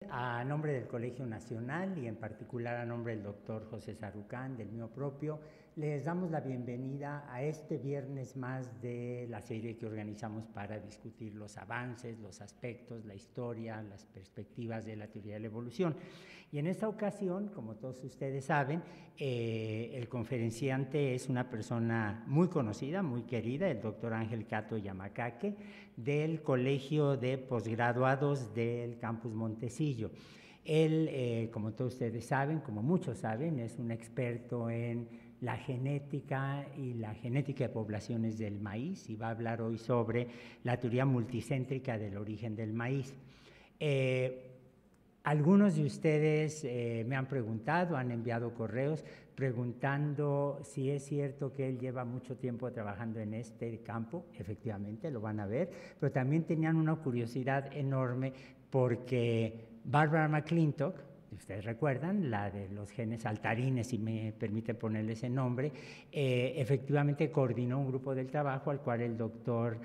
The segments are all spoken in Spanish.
A nombre del Colegio Nacional y en particular a nombre del doctor José Sarucán, del mío propio, les damos la bienvenida a este viernes más de la serie que organizamos para discutir los avances, los aspectos, la historia, las perspectivas de la teoría de la evolución. Y en esta ocasión, como todos ustedes saben, el conferenciante es una persona muy conocida, muy querida, el doctor Ángel Cato Yamacaque, del Colegio de Posgraduados del Campus Montecillo. Él, como todos ustedes saben, como muchos saben, es un experto en la genética y la genética de poblaciones del maíz y va a hablar hoy sobre la teoría multicéntrica del origen del maíz. Algunos de ustedes me han preguntado, han enviado correos preguntando si es cierto que él lleva mucho tiempo trabajando en este campo. Efectivamente, lo van a ver, pero también tenían una curiosidad enorme porque Barbara McClintock, ustedes recuerdan, la de los genes saltarines, si me permite ponerle ese nombre, efectivamente coordinó un grupo del trabajo al cual el doctor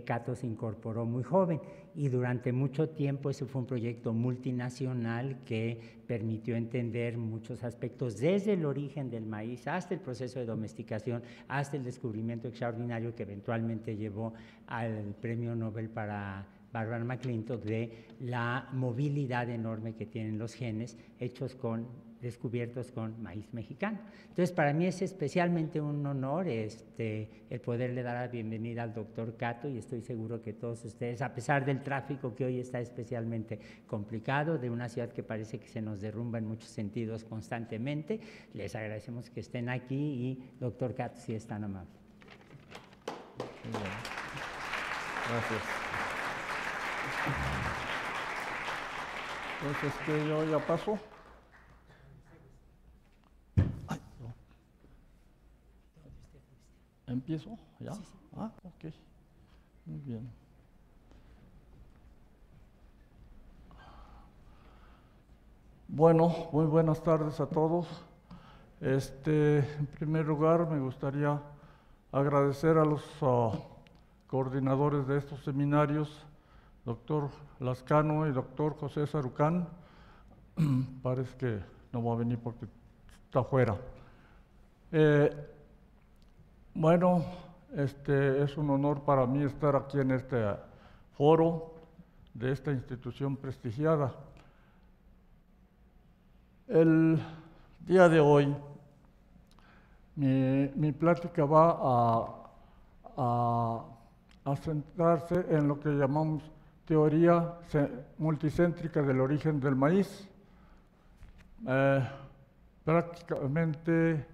Cato se incorporó muy joven y durante mucho tiempo ese fue un proyecto multinacional que permitió entender muchos aspectos desde el origen del maíz hasta el proceso de domesticación, hasta el descubrimiento extraordinario que eventualmente llevó al premio Nobel para Barbara McClintock de la movilidad enorme que tienen los genes descubiertos con maíz mexicano. Entonces, para mí es especialmente un honor el poderle dar la bienvenida al doctor Cato y estoy seguro que todos ustedes, a pesar del tráfico que hoy está especialmente complicado, de una ciudad que parece que se nos derrumba en muchos sentidos constantemente, les agradecemos que estén aquí y, doctor Cato, si es tan amable. Gracias. Entonces, que yo ya paso. Ay, no. ¿Empiezo? ¿Ya? Sí, sí. Ah, ok. Muy bien. Bueno, muy buenas tardes a todos. En primer lugar, me gustaría agradecer a los coordinadores de estos seminarios, doctor Lascano y doctor José Sarucán. Parece que no va a venir porque está afuera. Bueno, es un honor para mí estar aquí en este foro de esta institución prestigiada. El día de hoy, mi plática va a centrarse en lo que llamamos teoría multicéntrica del origen del maíz. Prácticamente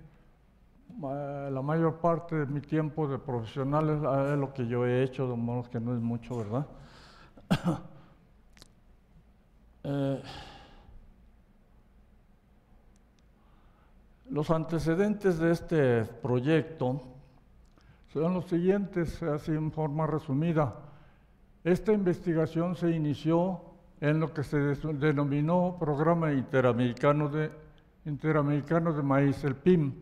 la mayor parte de mi tiempo de profesional es lo que yo he hecho, de modo que no es mucho, ¿verdad? Los antecedentes de este proyecto son los siguientes, así en forma resumida. Esta investigación se inició en lo que se denominó Programa Interamericano de Maíz, el PIM,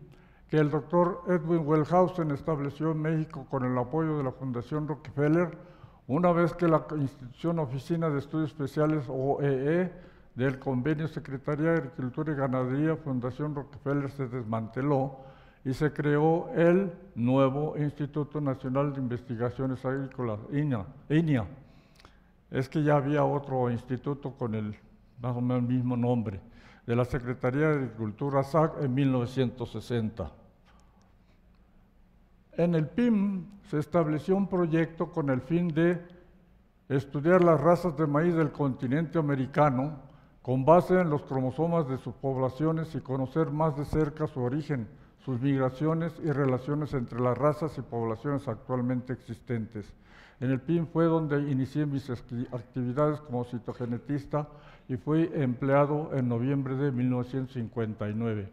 que el doctor Edwin Wellhausen estableció en México con el apoyo de la Fundación Rockefeller, una vez que la institución Oficina de Estudios Especiales, OEE, del Convenio Secretaría de Agricultura y Ganadería, Fundación Rockefeller, se desmanteló y se creó el nuevo Instituto Nacional de Investigaciones Agrícolas, INIA. Es que ya había otro instituto con más o menos el mismo nombre, de la Secretaría de Agricultura, SAC, en 1960. En el PIM se estableció un proyecto con el fin de estudiar las razas de maíz del continente americano con base en los cromosomas de sus poblaciones y conocer más de cerca su origen, sus migraciones y relaciones entre las razas y poblaciones actualmente existentes. En el PIM fue donde inicié mis actividades como citogenetista y fui empleado en noviembre de 1959.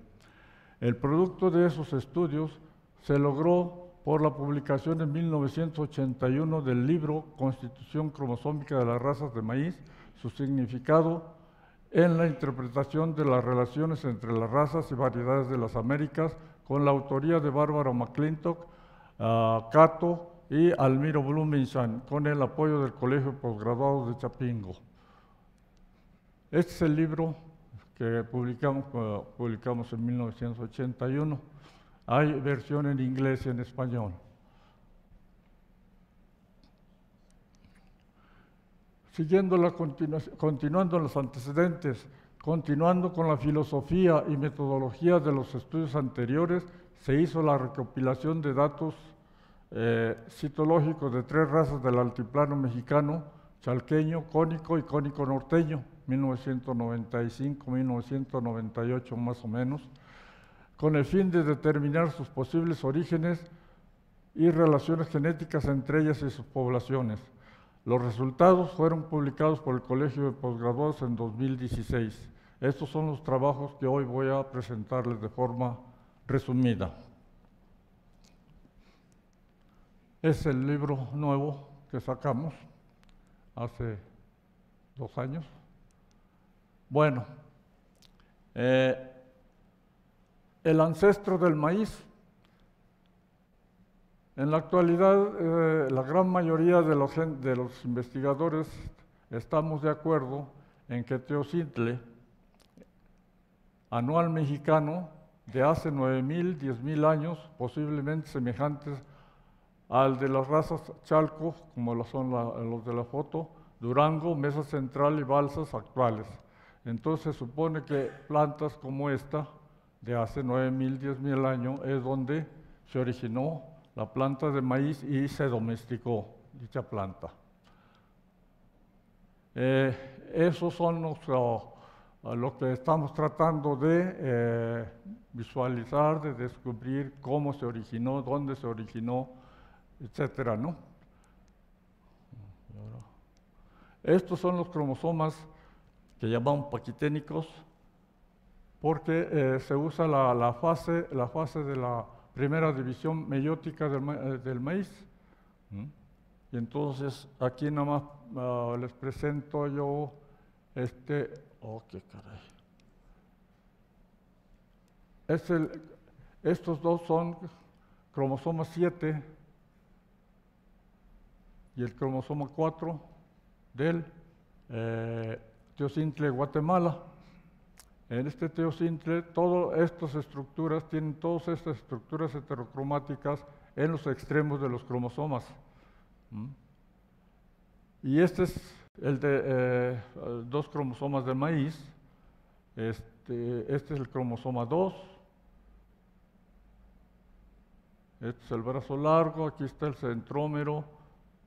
El producto de esos estudios se logró por la publicación en 1981 del libro Constitución cromosómica de las razas de maíz, su significado en la interpretación de las relaciones entre las razas y variedades de las Américas, con la autoría de Barbara McClintock, Cato y Almiro Blumenstein, con el apoyo del Colegio de Posgraduados de Chapingo. Este es el libro que publicamos en 1981. Hay versión en inglés y en español. Continuando los antecedentes, continuando con la filosofía y metodología de los estudios anteriores, se hizo la recopilación de datos citológicos de 3 razas del altiplano mexicano: chalqueño, cónico y cónico norteño, 1995-1998 más o menos, con el fin de determinar sus posibles orígenes y relaciones genéticas entre ellas y sus poblaciones. Los resultados fueron publicados por el Colegio de Postgraduados en 2016. Estos son los trabajos que hoy voy a presentarles de forma resumida. Es el libro nuevo que sacamos hace 2 años. Bueno, el ancestro del maíz. En la actualidad, la gran mayoría de los investigadores estamos de acuerdo en que Teocintle, anual mexicano de hace 9,000, 10,000 años, posiblemente semejantes al de las razas Chalco, como lo son los de la foto, Durango, Mesa Central y Balsas actuales. Entonces se supone que plantas como esta, de hace 9,000, 10,000 años, es donde se originó la planta de maíz y se domesticó dicha planta. Esos son lo que estamos tratando de visualizar, de descubrir cómo se originó, dónde se originó, etcétera, ¿no? Estos son los cromosomas que llamamos paquiténicos, porque se usa la fase de la primera división meiótica del maíz. Y entonces aquí nada más les presento yo oh, qué caray. Estos dos son cromosoma 7 y el cromosoma 4 del Teocintle Guatemala. En este Teocintle, todas estas estructuras heterocromáticas en los extremos de los cromosomas. Y este es el de 2 cromosomas de maíz. Este es el cromosoma 2. Este es el brazo largo, aquí está el centrómero.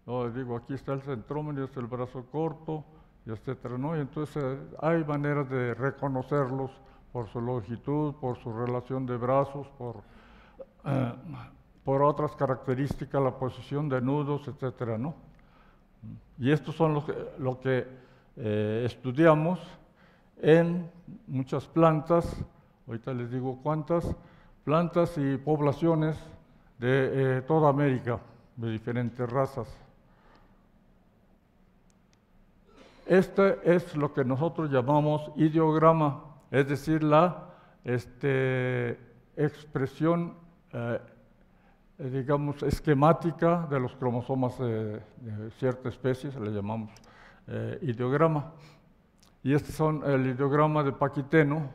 Aquí está el centrómero, este es el brazo corto, y etcétera, ¿no? Y entonces hay maneras de reconocerlos por su longitud, por su relación de brazos, por otras características, la posición de nudos, etcétera, ¿no? Y estos son lo que estudiamos en muchas plantas, ahorita les digo cuántas, plantas y poblaciones de toda América, de diferentes razas. Este es lo que nosotros llamamos ideograma, es decir, la expresión, digamos, esquemática de los cromosomas de cierta especie, se le llamamos ideograma. Y este son el ideograma de Paquiteno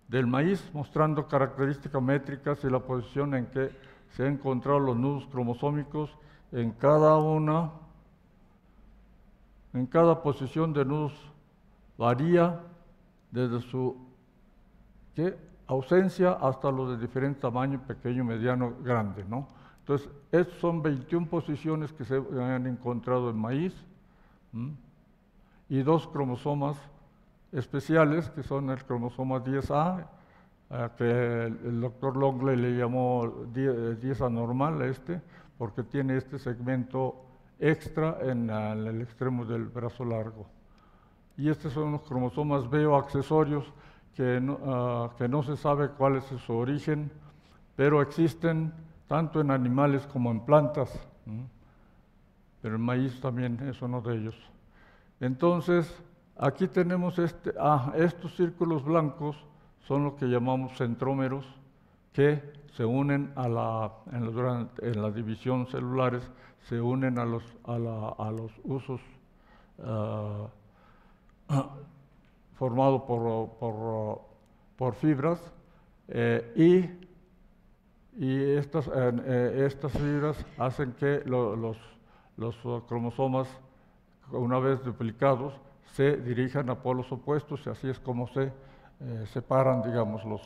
del maíz, mostrando características métricas y la posición en que se han encontrado los nudos cromosómicos en cada posición de nudos varía desde su ausencia hasta los de diferente tamaño, pequeño, mediano, grande, ¿no? Entonces, estas son 21 posiciones que se han encontrado en maíz, y 2 cromosomas especiales, que son el cromosoma 10A, que el doctor Longley le llamó 10 anormal porque tiene este segmento extra en el extremo del brazo largo. Y estos son los cromosomas B o accesorios que no se sabe cuál es su origen, pero existen tanto en animales como en plantas. Pero el maíz también es uno de ellos. Entonces, aquí tenemos estos círculos blancos son lo que llamamos centrómeros, que se unen en la división celulares, se unen a los usos formado por fibras, y estas fibras hacen que los cromosomas, una vez duplicados, se dirijan a polos opuestos, y así es como se separan, digamos, los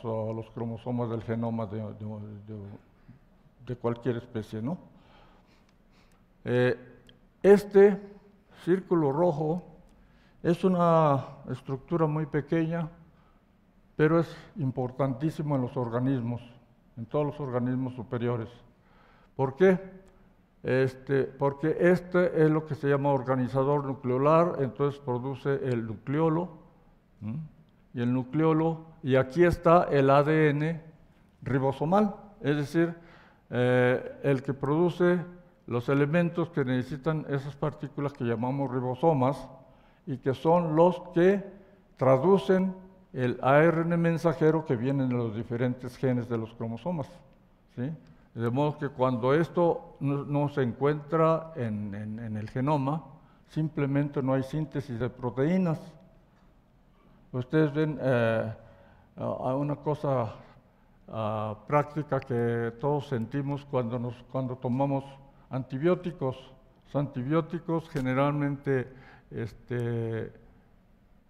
cromosomas del genoma de cualquier especie, ¿no? Este círculo rojo es una estructura muy pequeña, pero es importantísimo en los organismos, en todos los organismos superiores. ¿Por qué? Porque este es lo que se llama organizador nucleolar, entonces produce el nucleolo, y el nucleolo, y aquí está el ADN ribosomal, es decir, el que produce los elementos que necesitan esas partículas que llamamos ribosomas, y que son los que traducen el ARN mensajero que viene en los diferentes genes de los cromosomas, ¿sí? De modo que cuando esto no se encuentra en el genoma, simplemente no hay síntesis de proteínas. Ustedes ven una cosa práctica que todos sentimos cuando tomamos antibióticos. Los antibióticos generalmente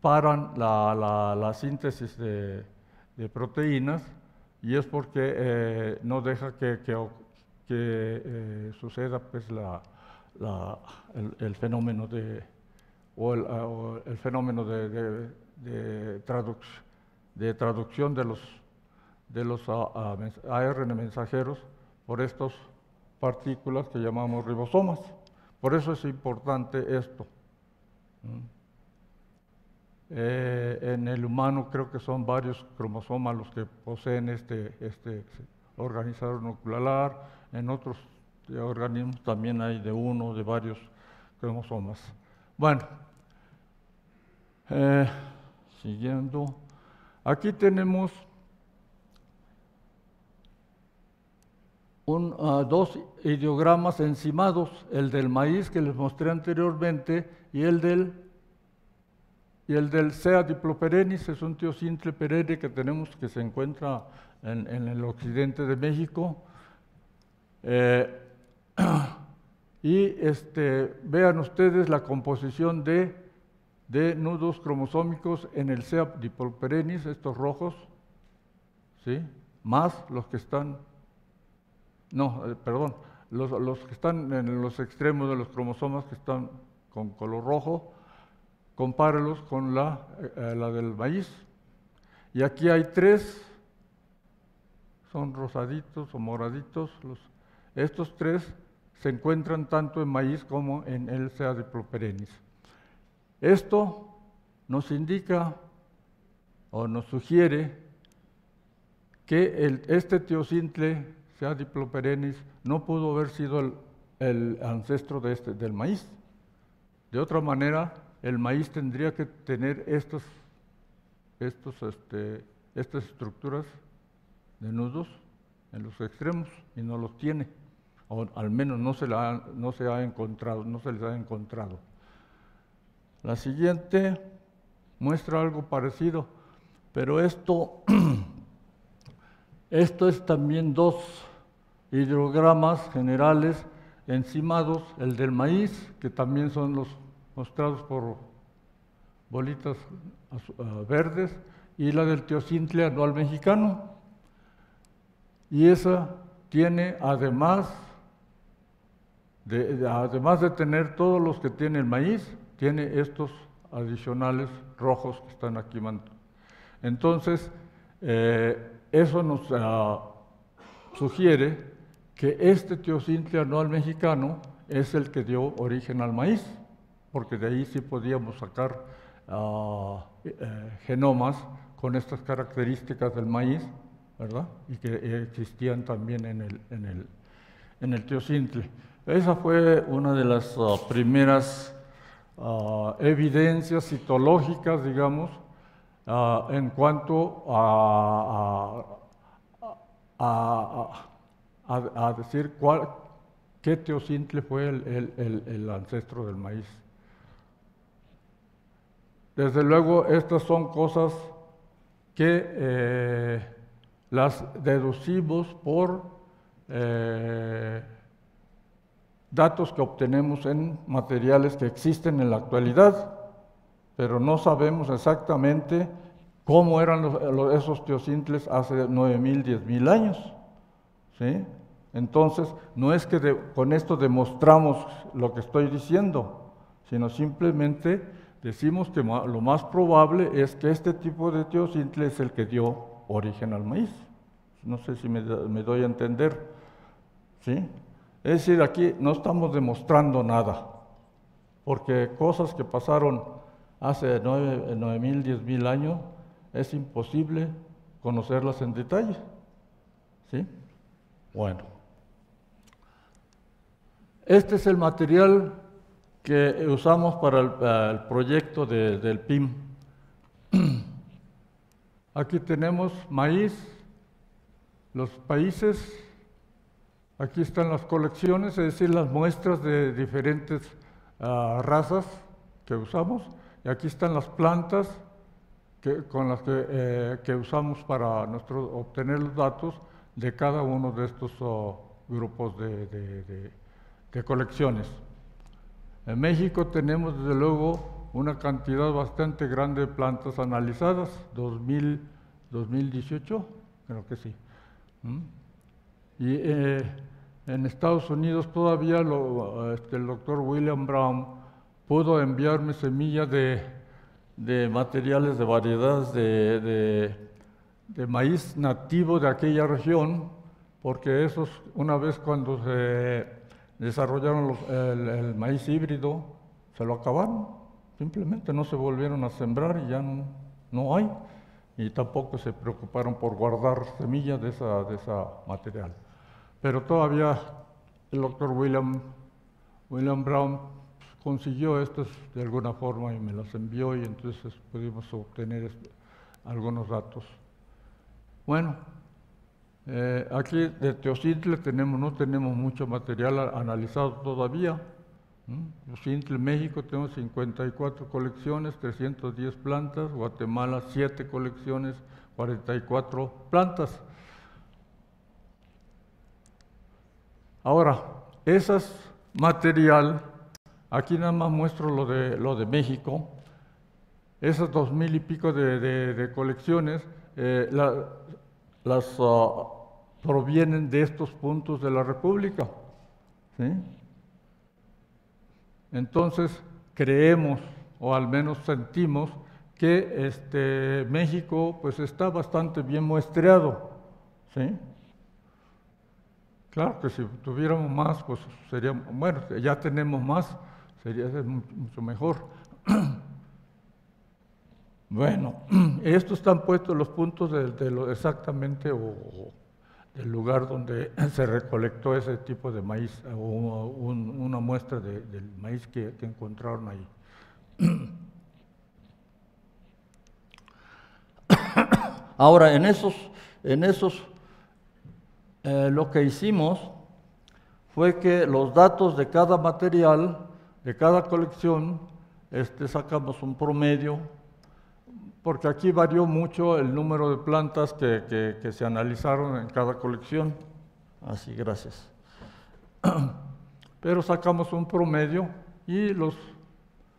paran la síntesis de proteínas, y es porque no deja que suceda pues el fenómeno de traducción de los ARN mensajeros por estas partículas que llamamos ribosomas. Por eso es importante esto. En el humano creo que son varios cromosomas los que poseen este organizador nucleolar. En otros organismos también hay de uno, de varios cromosomas. Bueno, siguiendo, aquí tenemos dos ideogramas enzimados, el del maíz que les mostré anteriormente y el del Sea diploperennis. Es un tiocintle perenne que tenemos, que se encuentra en el occidente de México. Y vean ustedes la composición de nudos cromosómicos en el Sea diploperennis, estos rojos, ¿sí? Más los que están, los que están en los extremos de los cromosomas, que están con color rojo. Compáralos con la del maíz. Y aquí hay tres, son rosaditos o moraditos. Estos tres se encuentran tanto en maíz como en el Sea diploperennis. Esto nos indica o nos sugiere que este tiocintle, Sea diploperennis, no pudo haber sido el ancestro del maíz. De otra manera, el maíz tendría que tener estas estructuras de nudos en los extremos, y no los tiene, o al menos no se les ha encontrado. La siguiente muestra algo parecido, pero esto es también dos ideogramas generales enzimados, el del maíz, que también son los mostrados por bolitas verdes, y la del tiocintle anual mexicano. Y esa tiene, además de tener todos los que tiene el maíz, tiene estos adicionales rojos que están aquí. Entonces, eso nos sugiere que este tiocintle anual mexicano es el que dio origen al maíz, porque de ahí sí podíamos sacar genomas con estas características del maíz, ¿verdad? Y que existían también en el tiocintle. Esa fue una de las primeras evidencias citológicas, digamos, en cuanto a decir qué tiocintle fue el ancestro del maíz. desde luego, estas son cosas que las deducimos por datos que obtenemos en materiales que existen en la actualidad, pero no sabemos exactamente cómo eran esos teocintles hace 9.000, 10.000 años, ¿sí? Entonces, no es que con esto demostramos lo que estoy diciendo, sino simplemente decimos que lo más probable es que este tipo de teocintle es el que dio origen al maíz. No sé si me doy a entender, ¿sí? Es decir, aquí no estamos demostrando nada, porque cosas que pasaron hace 9.000, 10.000 años, es imposible conocerlas en detalle, ¿sí? Bueno, este es el material que usamos para el proyecto del PIM. Aquí tenemos maíz, los países, aquí están las colecciones, es decir, las muestras de diferentes razas que usamos, y aquí están las plantas con las que usamos para obtener los datos de cada uno de estos grupos de colecciones. En México tenemos, desde luego, una cantidad bastante grande de plantas analizadas, 2018, creo que sí. Y en Estados Unidos todavía el doctor William Brown pudo enviarme semillas de materiales de variedades de maíz nativo de aquella región, porque esos, una vez cuando se desarrollaron el maíz híbrido, se lo acabaron, simplemente no se volvieron a sembrar y ya no hay, y tampoco se preocuparon por guardar semillas de esa material. Pero todavía el doctor William Brown consiguió estas de alguna forma y me las envió, y entonces pudimos obtener algunos datos. Bueno, aquí de teocintle no tenemos mucho material analizado todavía. Teocintle, México tenemos 54 colecciones, 310 plantas, Guatemala 7 colecciones, 44 plantas. Ahora, esas material, aquí nada más muestro lo de México, esas 2.000 y pico de colecciones, las provienen de estos puntos de la República, ¿sí? Entonces, creemos, o al menos sentimos, que México pues está bastante bien muestreado, ¿sí? Claro que si tuviéramos más, pues sería, bueno, ya tenemos más, sería mucho mejor. Bueno, estos están puestos los puntos exactamente del lugar donde se recolectó ese tipo de maíz, o una muestra del maíz que encontraron ahí. Ahora, en esos lo que hicimos fue que los datos de cada material, de cada colección, sacamos un promedio, porque aquí varió mucho el número de plantas que se analizaron en cada colección. Así, gracias. Pero sacamos un promedio y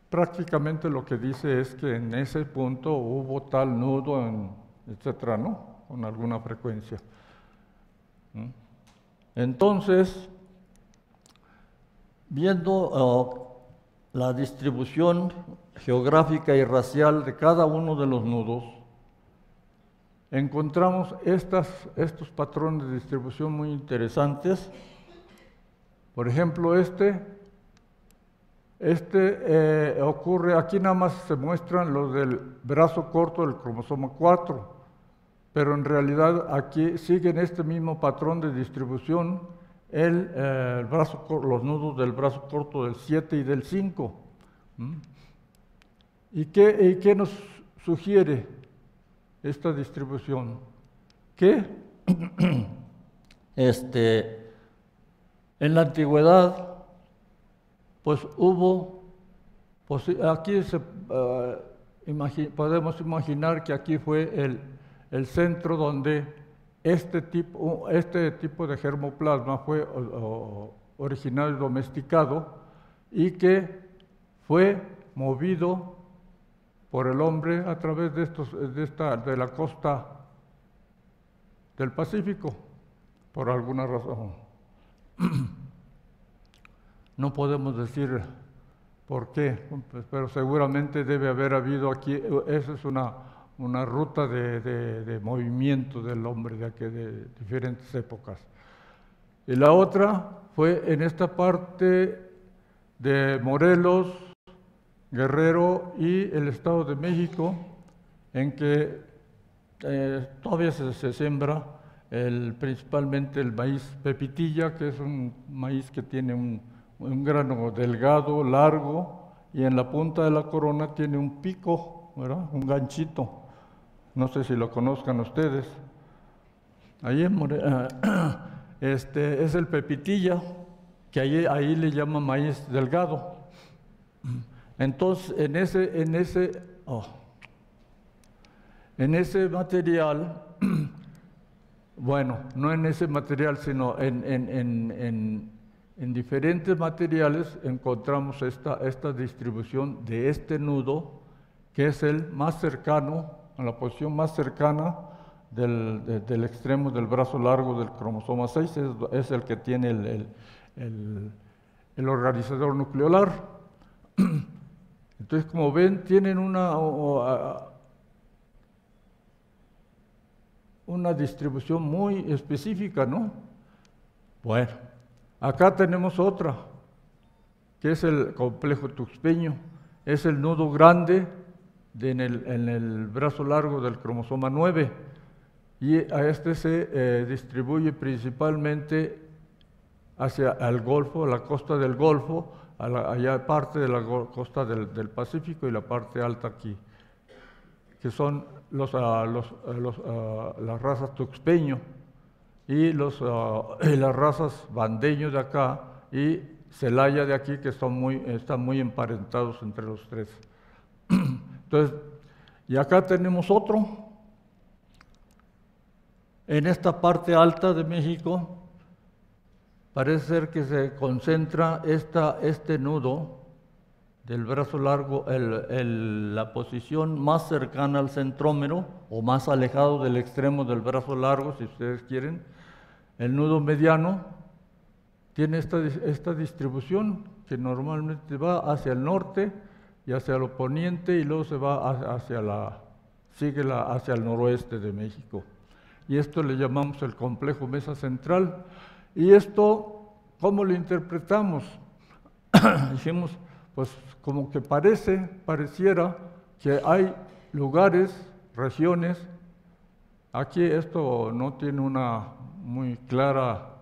prácticamente lo que dice es que en ese punto hubo tal nudo, etcétera, ¿no? Con alguna frecuencia. Entonces, viendo la distribución geográfica y racial de cada uno de los nudos, encontramos estos patrones de distribución muy interesantes. Por ejemplo, ocurre, aquí nada más se muestran los del brazo corto del cromosoma 4, pero en realidad aquí siguen este mismo patrón de distribución los nudos del brazo corto del 7 y del 5. ¿Y qué nos sugiere esta distribución? Que en la antigüedad, pues hubo, aquí podemos imaginar que aquí fue el centro donde este tipo de germoplasma fue originado y domesticado y que fue movido por el hombre a través de la costa del Pacífico, por alguna razón. No podemos decir por qué, pero seguramente debe haber habido aquí, esa es una ruta de movimiento del hombre de diferentes épocas. Y la otra fue en esta parte de Morelos, Guerrero y el Estado de México, en que todavía se siembra principalmente el maíz pepitilla, que es un maíz que tiene un grano delgado, largo, y en la punta de la corona tiene un pico, ¿verdad? Un ganchito. No sé si lo conozcan ustedes. Ahí en es el pepitilla, que ahí le llaman maíz delgado. Entonces, en ese material, bueno, no en ese material, sino en diferentes materiales encontramos esta distribución de este nudo, que es el más cercano, en la posición más cercana del extremo del brazo largo del cromosoma 6, es el que tiene el organizador nucleolar. Entonces, como ven, tienen una distribución muy específica, ¿no? Bueno, acá tenemos otra, que es el complejo tuxpeño. Es el nudo grande en el brazo largo del cromosoma 9, y a este se distribuye principalmente hacia el Golfo, la costa del Golfo, allá parte de la costa del Pacífico y la parte alta aquí, que son las razas tuxpeño y las razas bandeño de acá y celaya de aquí, que están muy emparentados entre los tres. Entonces, y acá tenemos otro. En esta parte alta de México parece ser que se concentra este nudo del brazo largo, la posición más cercana al centrómero o más alejado del extremo del brazo largo, si ustedes quieren. El nudo mediano tiene esta distribución que normalmente va hacia el norte y hacia el poniente, y luego se va hacia el noroeste de México. Y esto le llamamos el complejo mesa central. Y esto, ¿cómo lo interpretamos? Dijimos, pues como que pareciera que hay lugares, regiones, aquí esto no tiene una muy clara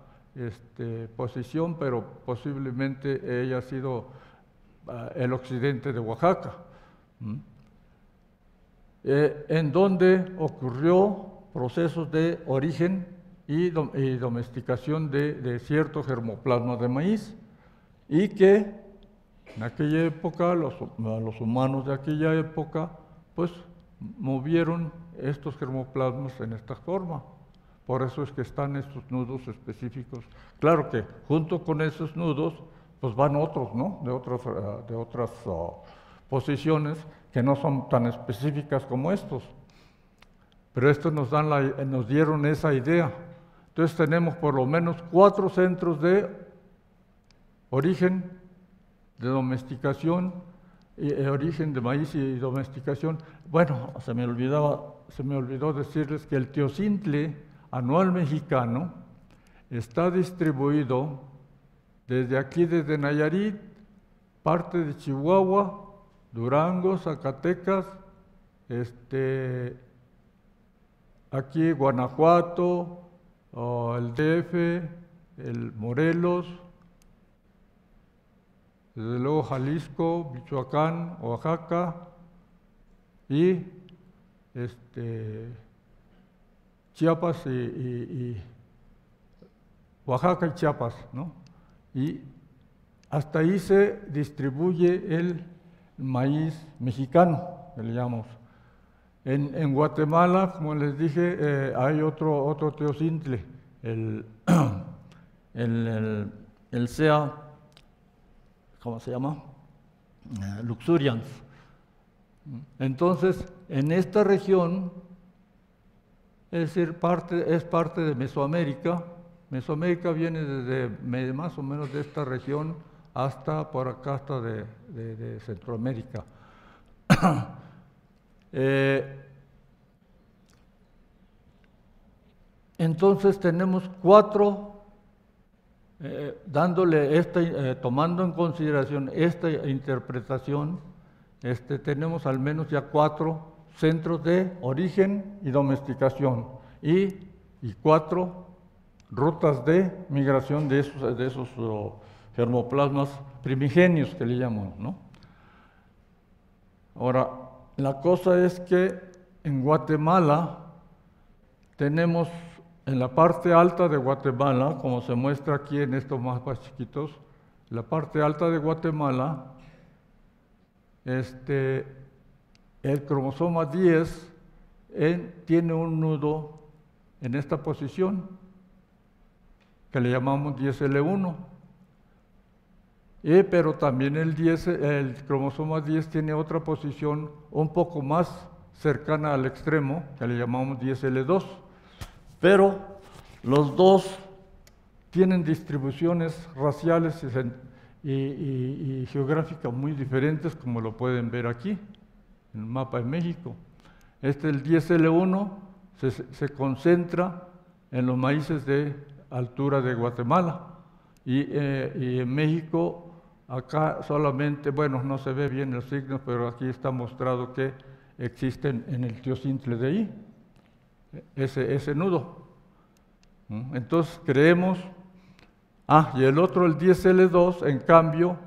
posición, pero posiblemente haya sido el occidente de Oaxaca, en donde ocurrió procesos de origen y domesticación de cierto germoplasma de maíz, y que en aquella época, los humanos de aquella época, pues movieron estos germoplasmas en esta forma. Por eso es que están estos nudos específicos. Claro que junto con esos nudos, pues van otros, ¿no? De otras posiciones que no son tan específicas como estos. Pero estos nos dieron esa idea. Entonces tenemos por lo menos 4 centros de origen, de domesticación, origen de maíz y domesticación. Bueno, se me olvidó decirles que el teocintle anual mexicano está distribuido desde aquí, desde Nayarit, parte de Chihuahua, Durango, Zacatecas, aquí Guanajuato, el DF, el Morelos, desde luego Jalisco, Michoacán, Oaxaca y Chiapas y Oaxaca y Chiapas, ¿no? Y hasta ahí se distribuye el maíz mexicano. que le llamamos. En Guatemala, como les dije, hay otro teocintle, el sea, ¿cómo se llama? Luxurians. Entonces, en esta región, es decir, es parte de Mesoamérica. Mesoamérica viene desde más o menos de esta región hasta por acá, hasta de Centroamérica. Entonces tenemos 4, tomando en consideración esta interpretación, tenemos al menos ya 4 centros de origen y domesticación y 4 rutas de migración de esos germoplasmas primigenios que le llamamos, ¿no? Ahora, la cosa es que en Guatemala tenemos, en la parte alta de Guatemala, como se muestra aquí en estos mapas chiquitos, la parte alta de Guatemala, el cromosoma 10 tiene un nudo en esta posición, que le llamamos 10L1. Pero también el cromosoma 10 tiene otra posición un poco más cercana al extremo, que le llamamos 10L2. Pero los dos tienen distribuciones raciales y geográficas muy diferentes, como lo pueden ver aquí, en el mapa de México. El 10L1 se concentra en los maíces de altura de Guatemala, y en México, acá solamente, bueno, no se ve bien los signos, pero aquí está mostrado que existen en el teocintle de ahí, ese nudo. Entonces creemos, y el otro, el 10L2, en cambio,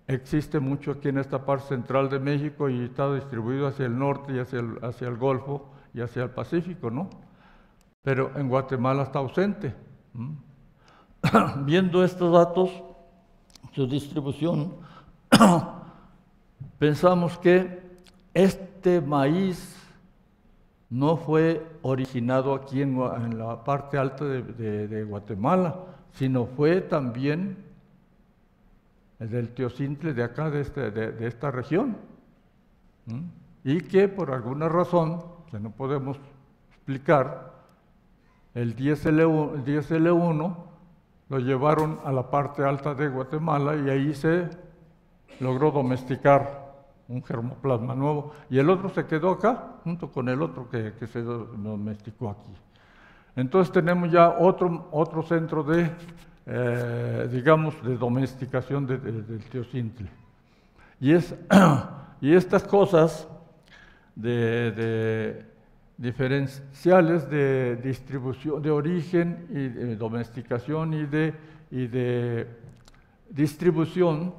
existe mucho aquí en esta parte central de México y está distribuido hacia el norte y hacia el Golfo y hacia el Pacífico, ¿no? Pero en Guatemala está ausente. Viendo estos datos, su distribución, pensamos que este maíz no fue originado aquí en la parte alta de Guatemala, sino fue también del teocintle de acá, de esta región, y que por alguna razón, que no podemos explicar, el 10L1 lo llevaron a la parte alta de Guatemala y ahí se logró domesticar un germoplasma nuevo, y el otro se quedó acá, junto con el otro que se domesticó aquí. Entonces tenemos ya otro centro de, digamos, de domesticación del teocintle. Y estas cosas diferenciales de distribución, de origen y de domesticación y de distribución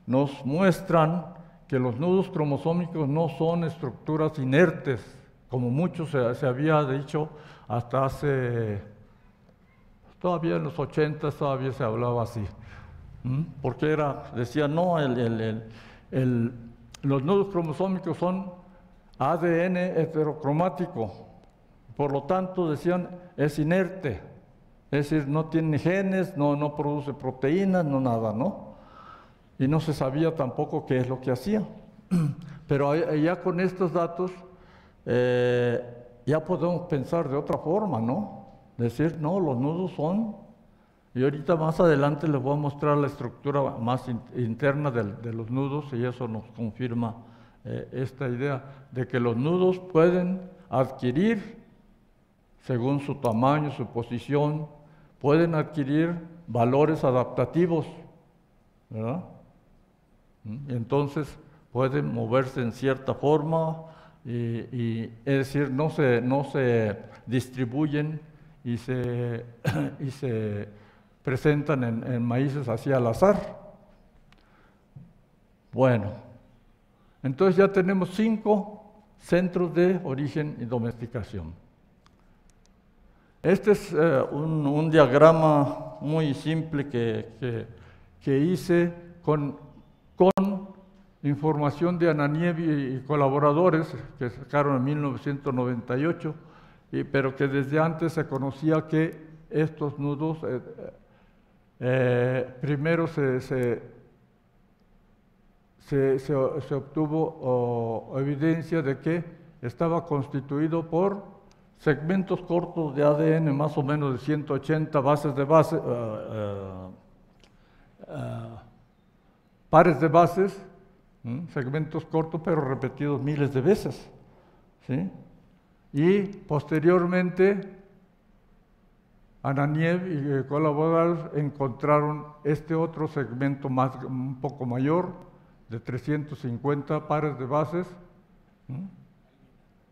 nos muestran que los nudos cromosómicos no son estructuras inertes, como mucho se había dicho hasta hace, todavía en los 80 todavía se hablaba así, porque decían, no, los nudos cromosómicos son ADN heterocromático, por lo tanto decían, es inerte, es decir, no tiene genes, no produce proteínas, no nada, ¿no? Y no se sabía tampoco qué es lo que hacía. Pero ya con estos datos ya podemos pensar de otra forma, ¿no? Decir, no, los nudos son, y ahorita más adelante les voy a mostrar la estructura más interna de los nudos, y eso nos confirma esta idea de que los nudos pueden adquirir, según su tamaño, su posición, pueden adquirir valores adaptativos, ¿verdad? Y entonces pueden moverse en cierta forma, y es decir, no se distribuyen y se presentan en maíces así al azar. Bueno, entonces ya tenemos 5 centros de origen y domesticación. Este es un diagrama muy simple que hice con información de Ananiev y colaboradores que sacaron en 1998, pero que desde antes se conocía que estos nudos primero se obtuvo evidencia de que estaba constituido por segmentos cortos de ADN, más o menos de 180 pares de bases, segmentos cortos pero repetidos miles de veces, ¿sí? Y posteriormente Ananiev y colaboradores encontraron este otro segmento un poco mayor, de 350 pares de bases,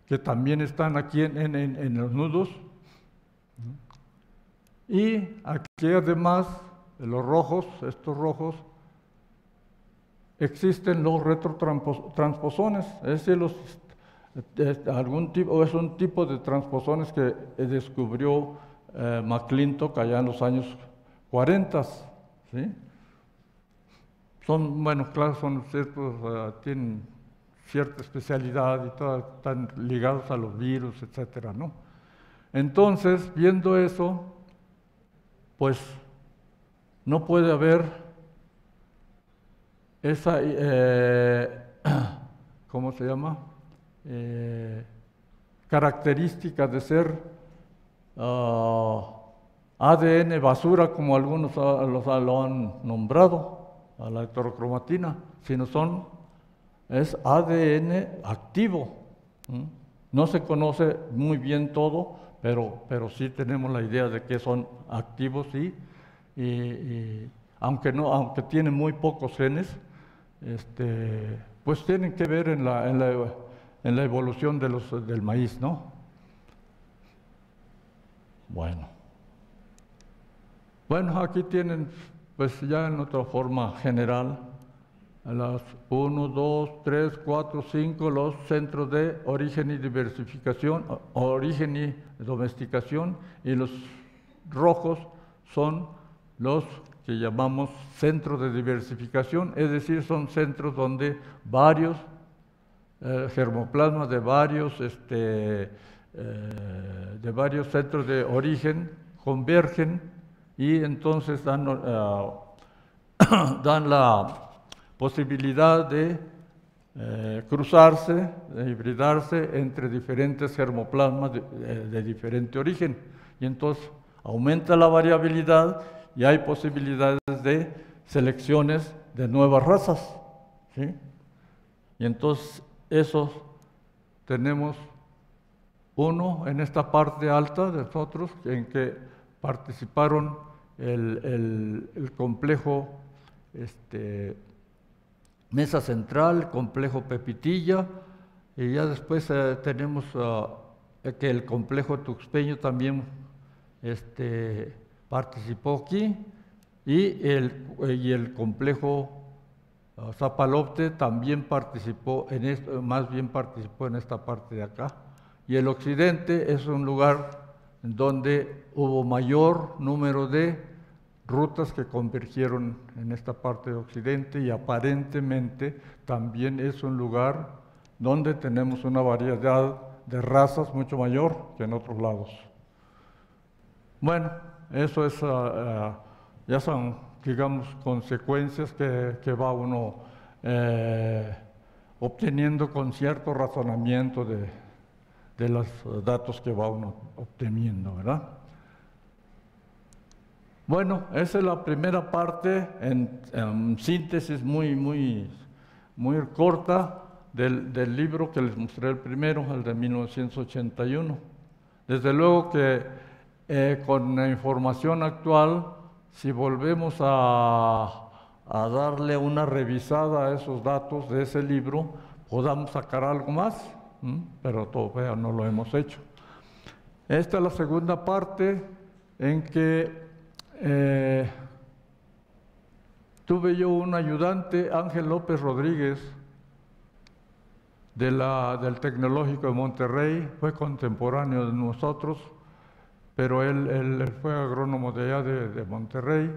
que también están aquí en los nudos. Y aquí además, los rojos, estos rojos, existen los retrotransposones, es decir, es un tipo de transposones que descubrió McClintock allá en los años 40, ¿sí? Son, bueno, claro, tienen cierta especialidad y están ligados a los virus, etcétera, ¿no? Entonces, viendo eso, pues no puede haber esa, ¿cómo se llama? Característica de ser ADN basura, como algunos lo han nombrado, a la heterocromatina, sino es ADN activo. No se conoce muy bien todo, pero sí tenemos la idea de que son activos y aunque tienen muy pocos genes, pues tienen que ver en la evolución del maíz, ¿no? Bueno, aquí tienen, pues ya en otra forma general, las 1, 2, 3, 4, 5, los centros de origen y diversificación, origen y domesticación, y los rojos son los que llamamos centros de diversificación, es decir, son centros donde varios germoplasmas de varios centros de origen convergen y entonces dan la posibilidad de cruzarse, de hibridarse entre diferentes germoplasmas de diferente origen. Y entonces aumenta la variabilidad y hay posibilidades de selecciones de nuevas razas, ¿sí? Y entonces esos tenemos uno en esta parte alta de nosotros, en que participaron el complejo Mesa Central, complejo Pepitilla, y ya después tenemos que el complejo Tuxteño también participó aquí, y el complejo Zapalopte también participó en esto, más bien participó en esta parte de acá. Y el occidente es un lugar donde hubo mayor número de rutas que convergieron en esta parte de occidente, y aparentemente también es un lugar donde tenemos una variedad de razas mucho mayor que en otros lados. Bueno, eso es, ya son, digamos, consecuencias que va uno obteniendo con cierto razonamiento de los datos que va uno obteniendo, ¿verdad? Bueno, esa es la primera parte en síntesis muy corta del libro que les mostré el primero, el de 1981. Desde luego que con la información actual, si volvemos a darle una revisada a esos datos de ese libro, podamos sacar algo más, pero todavía no lo hemos hecho. Esta es la segunda parte en que tuve yo un ayudante, Ángel López Rodríguez, del Tecnológico de Monterrey, fue contemporáneo de nosotros, pero él fue agrónomo de allá de Monterrey,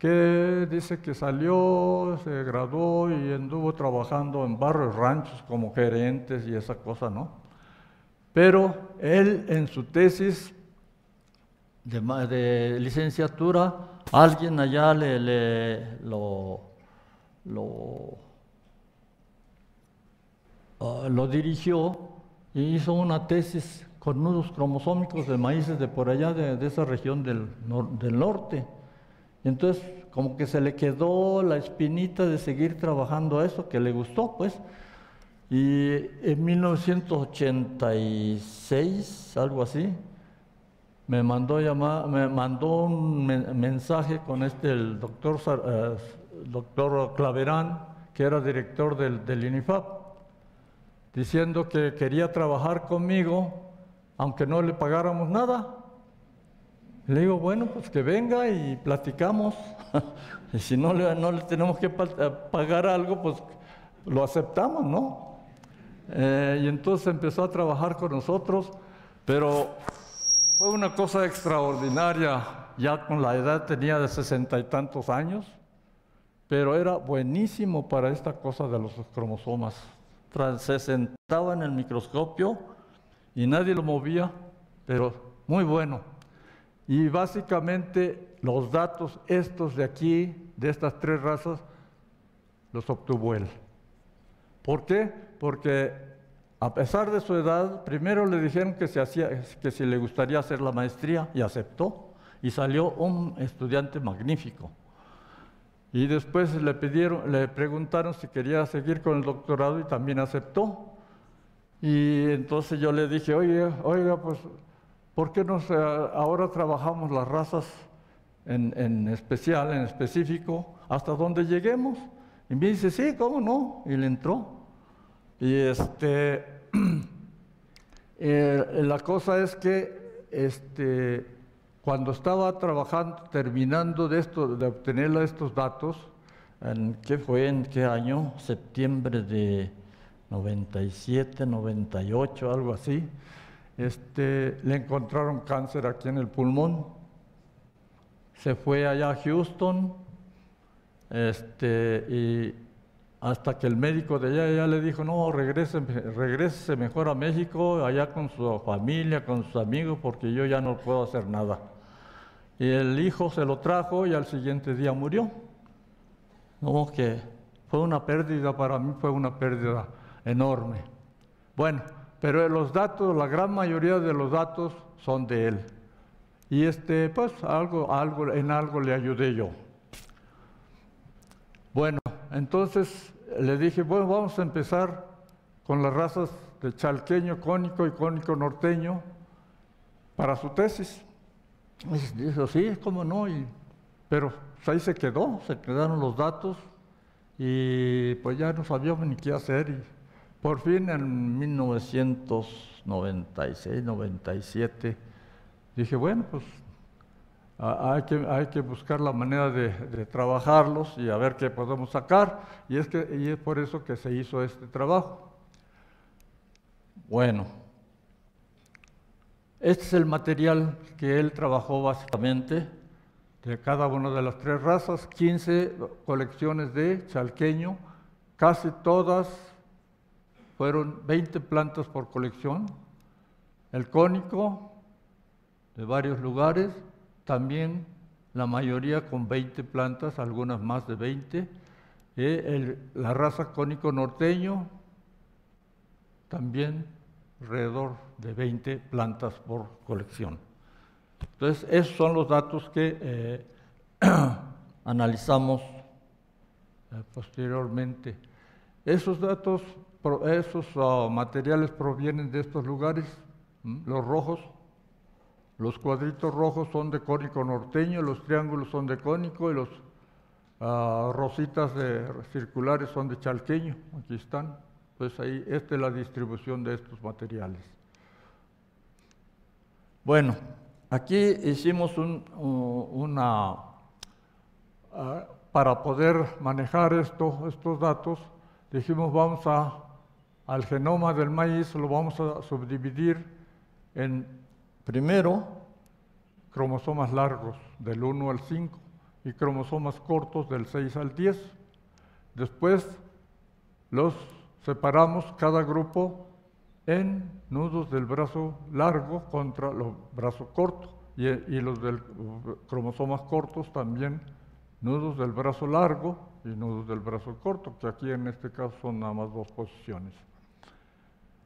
que dice que salió, se graduó y anduvo trabajando en barrios, ranchos como gerentes y esa cosa, ¿no? Pero él en su tesis de licenciatura, alguien allá lo dirigió y hizo una tesis con nudos cromosómicos de maíces de por allá, de esa región del norte. Y entonces, como que se le quedó la espinita de seguir trabajando eso, que le gustó, pues. Y en 1986, algo así, me mandó un mensaje con el doctor Claverán, que era director del INIFAP, diciendo que quería trabajar conmigo, aunque no le pagáramos nada. Le digo, bueno, pues que venga y platicamos. Y si no le tenemos que pagar algo, pues lo aceptamos, ¿no? Y entonces empezó a trabajar con nosotros, pero fue una cosa extraordinaria. Ya con la edad, tenía de 60 y tantos años, pero era buenísimo para esta cosa de los cromosomas. Se sentaba en el microscopio y nadie lo movía, pero muy bueno. Y básicamente los datos estos de aquí, de estas tres razas, los obtuvo él. ¿Por qué? Porque a pesar de su edad, primero le dijeron que si le gustaría hacer la maestría, y aceptó, y salió un estudiante magnífico. Y después le preguntaron si quería seguir con el doctorado y también aceptó. Y entonces yo le dije, oiga, pues, ¿por qué ahora trabajamos las razas en específico, hasta donde lleguemos? Y me dice, sí, ¿cómo no? Y le entró. Y la cosa es que cuando estaba trabajando, terminando de obtener estos datos, ¿en qué año? Septiembre de 97, 98, algo así. Le encontraron cáncer aquí en el pulmón. Se fue allá a Houston, y hasta que el médico de allá ya le dijo, no, regrésese mejor a México, allá con su familia, con sus amigos, porque yo ya no puedo hacer nada. Y el hijo se lo trajo y al siguiente día murió. No, que fue una pérdida, para mí fue una pérdida enorme. Bueno, pero los datos, la gran mayoría de los datos son de él. Y pues en algo le ayudé yo. Bueno, entonces le dije, bueno, vamos a empezar con las razas de chalqueño cónico y cónico norteño para su tesis. Y dijo, sí, cómo no, pero pues ahí se quedaron los datos y pues ya no sabíamos ni qué hacer. Y por fin en 1996, 97, dije, bueno, pues hay que buscar la manera de trabajarlos y a ver qué podemos sacar, y es por eso que se hizo este trabajo. Bueno, este es el material que él trabajó básicamente de cada una de las tres razas, 15 colecciones de chalqueño, casi todas fueron 20 plantas por colección, el cónico de varios lugares, también la mayoría con 20 plantas, algunas más de 20. La raza cónico norteño, también alrededor de 20 plantas por colección. Entonces, esos son los datos que analizamos posteriormente. Esos datos, esos materiales provienen de estos lugares, los rojos. Los cuadritos rojos son de cónico norteño, los triángulos son de cónico y los rositas circulares son de chalqueño. Aquí están. Pues ahí, esta es la distribución de estos materiales. Bueno, aquí hicimos para poder manejar estos datos, dijimos vamos al genoma del maíz, lo vamos a subdividir en, primero, cromosomas largos, del 1 al 5, y cromosomas cortos del 6 al 10. Después los separamos cada grupo en nudos del brazo largo contra los brazos cortos, y los del cromosomas cortos también nudos del brazo largo y nudos del brazo corto, que aquí en este caso son nada más 2 posiciones.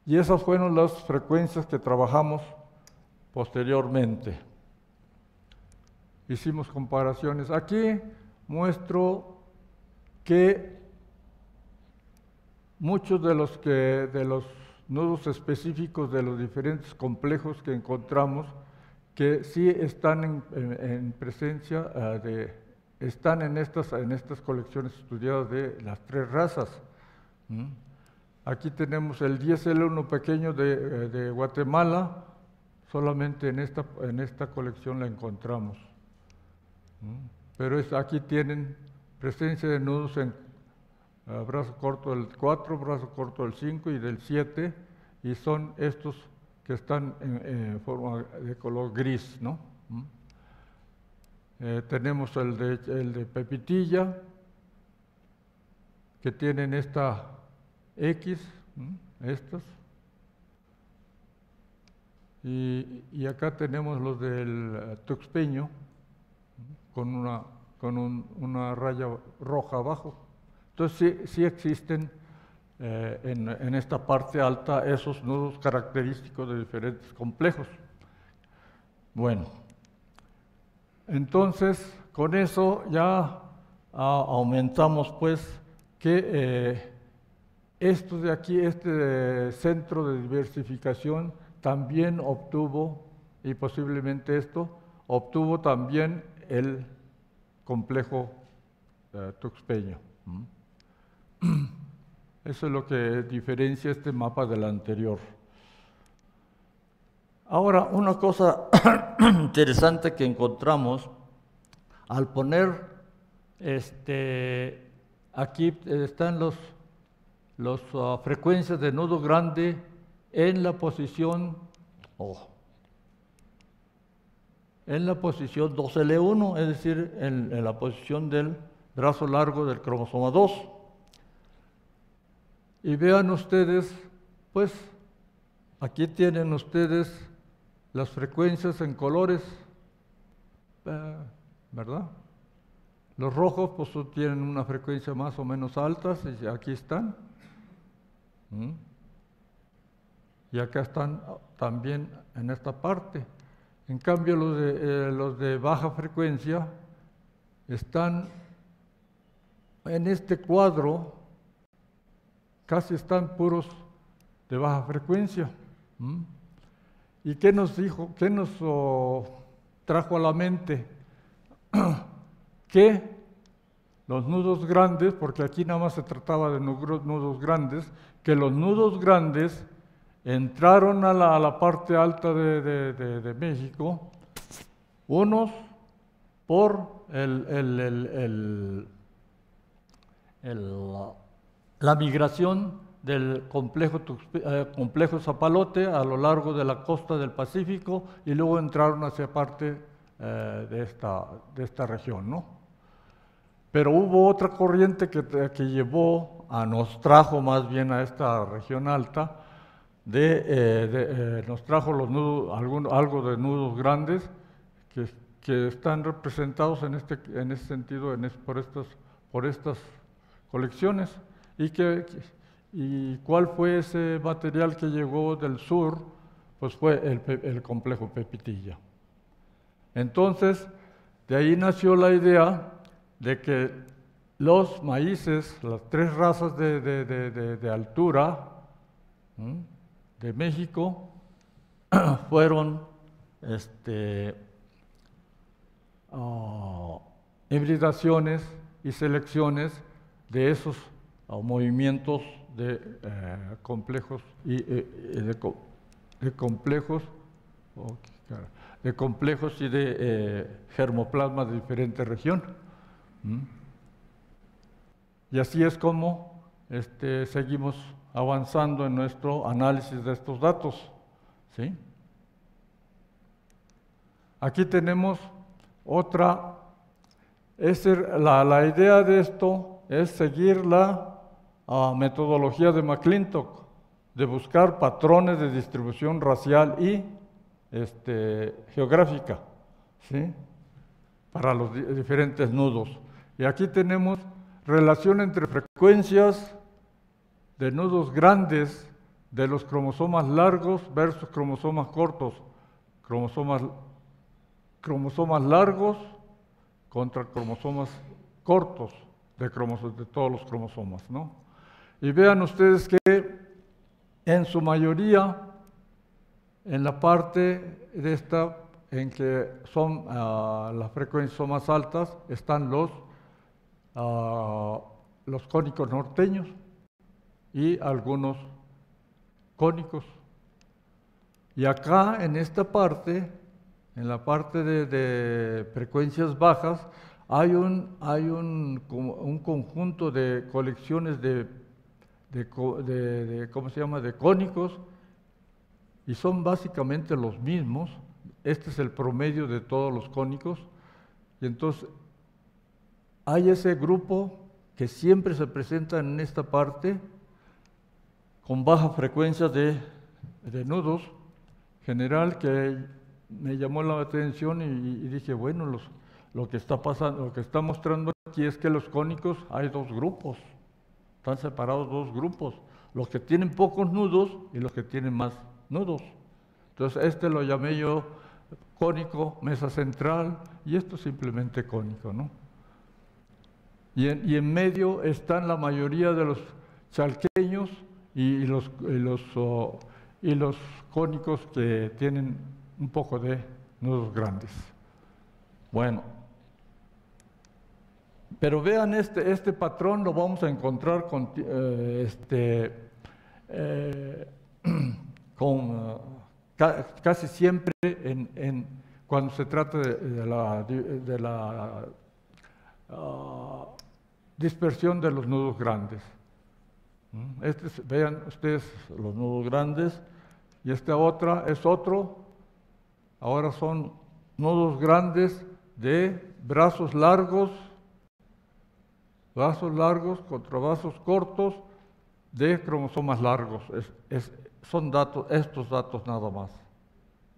Y esas fueron las frecuencias que trabajamos posteriormente. Hicimos comparaciones. Aquí muestro que muchos de los nudos específicos de los diferentes complejos que encontramos, que sí están en presencia están en estas colecciones estudiadas de las 3 razas. Aquí tenemos el 10L1 pequeño de Guatemala, solamente en esta colección la encontramos. Pero aquí tienen presencia de nudos en brazo corto del 4, brazo corto del 5 y del 7, y son estos que están en forma de color gris, ¿no? Tenemos el de pepitilla, que tienen esta X, estas, y acá tenemos los del tuxpeño, con una raya roja abajo. Entonces sí existen en esta parte alta esos nudos característicos de diferentes complejos. Bueno, entonces con eso ya aumentamos pues que esto de aquí, este centro de diversificación también obtuvo, y posiblemente esto, obtuvo también el complejo tuxpeño. Eso es lo que diferencia este mapa del anterior. Ahora, una cosa interesante que encontramos al poner, aquí están las frecuencias de nudo grande en la posición, en la posición 2L1, es decir, en la posición del brazo largo del cromosoma 2. Y vean ustedes, pues, aquí tienen ustedes las frecuencias en colores, ¿verdad? Los rojos, pues, tienen una frecuencia más o menos alta, y aquí están. Y acá están también en esta parte. En cambio, los de baja frecuencia están en este cuadro, casi están puros de baja frecuencia. ¿Y qué nos dijo? ¿Qué nos trajo a la mente? Que los nudos grandes, porque aquí nada más se trataba de nudos grandes, que los nudos grandes entraron a la parte alta de México, unos por la migración del complejo Zapalote a lo largo de la costa del Pacífico, y luego entraron hacia parte de esta región, ¿no? Pero hubo otra corriente que nos trajo más bien a esta región alta, nos trajo los nudos, algo de nudos grandes que están representados en este sentido por estas colecciones. ¿Y cuál fue ese material que llegó del sur? Pues fue el complejo Pepitilla. Entonces, de ahí nació la idea de que los maíces, las 3 razas de altura de México, fueron hibridaciones y selecciones de esos movimientos de complejos y de complejos y de germoplasma de diferente región. Y así es como seguimos avanzando en nuestro análisis de estos datos, ¿sí? Aquí tenemos otra La idea de esto es seguir la metodología de McClintock, de buscar patrones de distribución racial y geográfica, ¿sí?, para los diferentes nudos. Y aquí tenemos relación entre frecuencias de nudos grandes de los cromosomas largos versus cromosomas cortos. Cromosomas largos contra cromosomas cortos de todos los cromosomas, ¿no? Y vean ustedes que en su mayoría, en la parte de esta en que son las frecuencias son más altas, están los cónicos norteños y algunos cónicos. Y acá en esta parte, en la parte de frecuencias bajas, hay un conjunto de colecciones ¿cómo se llama?, de cónicos, y son básicamente los mismos. Este es el promedio de todos los cónicos, y entonces hay ese grupo que siempre se presenta en esta parte con baja frecuencia de nudos general, que me llamó la atención y dije, bueno, lo que está pasando, lo que está mostrando aquí es que los cónicos hay dos grupos, están separados dos grupos, los que tienen pocos nudos y los que tienen más nudos. Entonces lo llamé yo cónico, mesa central, y esto es simplemente cónico, ¿no? Y en medio están la mayoría de los chalqueños y los cónicos que tienen un poco de nudos grandes. Bueno, pero vean este patrón lo vamos a encontrar casi siempre cuando se trata de la dispersión de los nudos grandes. Vean ustedes los nudos grandes, y esta otra es otro. Ahora son nudos grandes de brazos largos contra brazos cortos de cromosomas largos. Son estos datos nada más,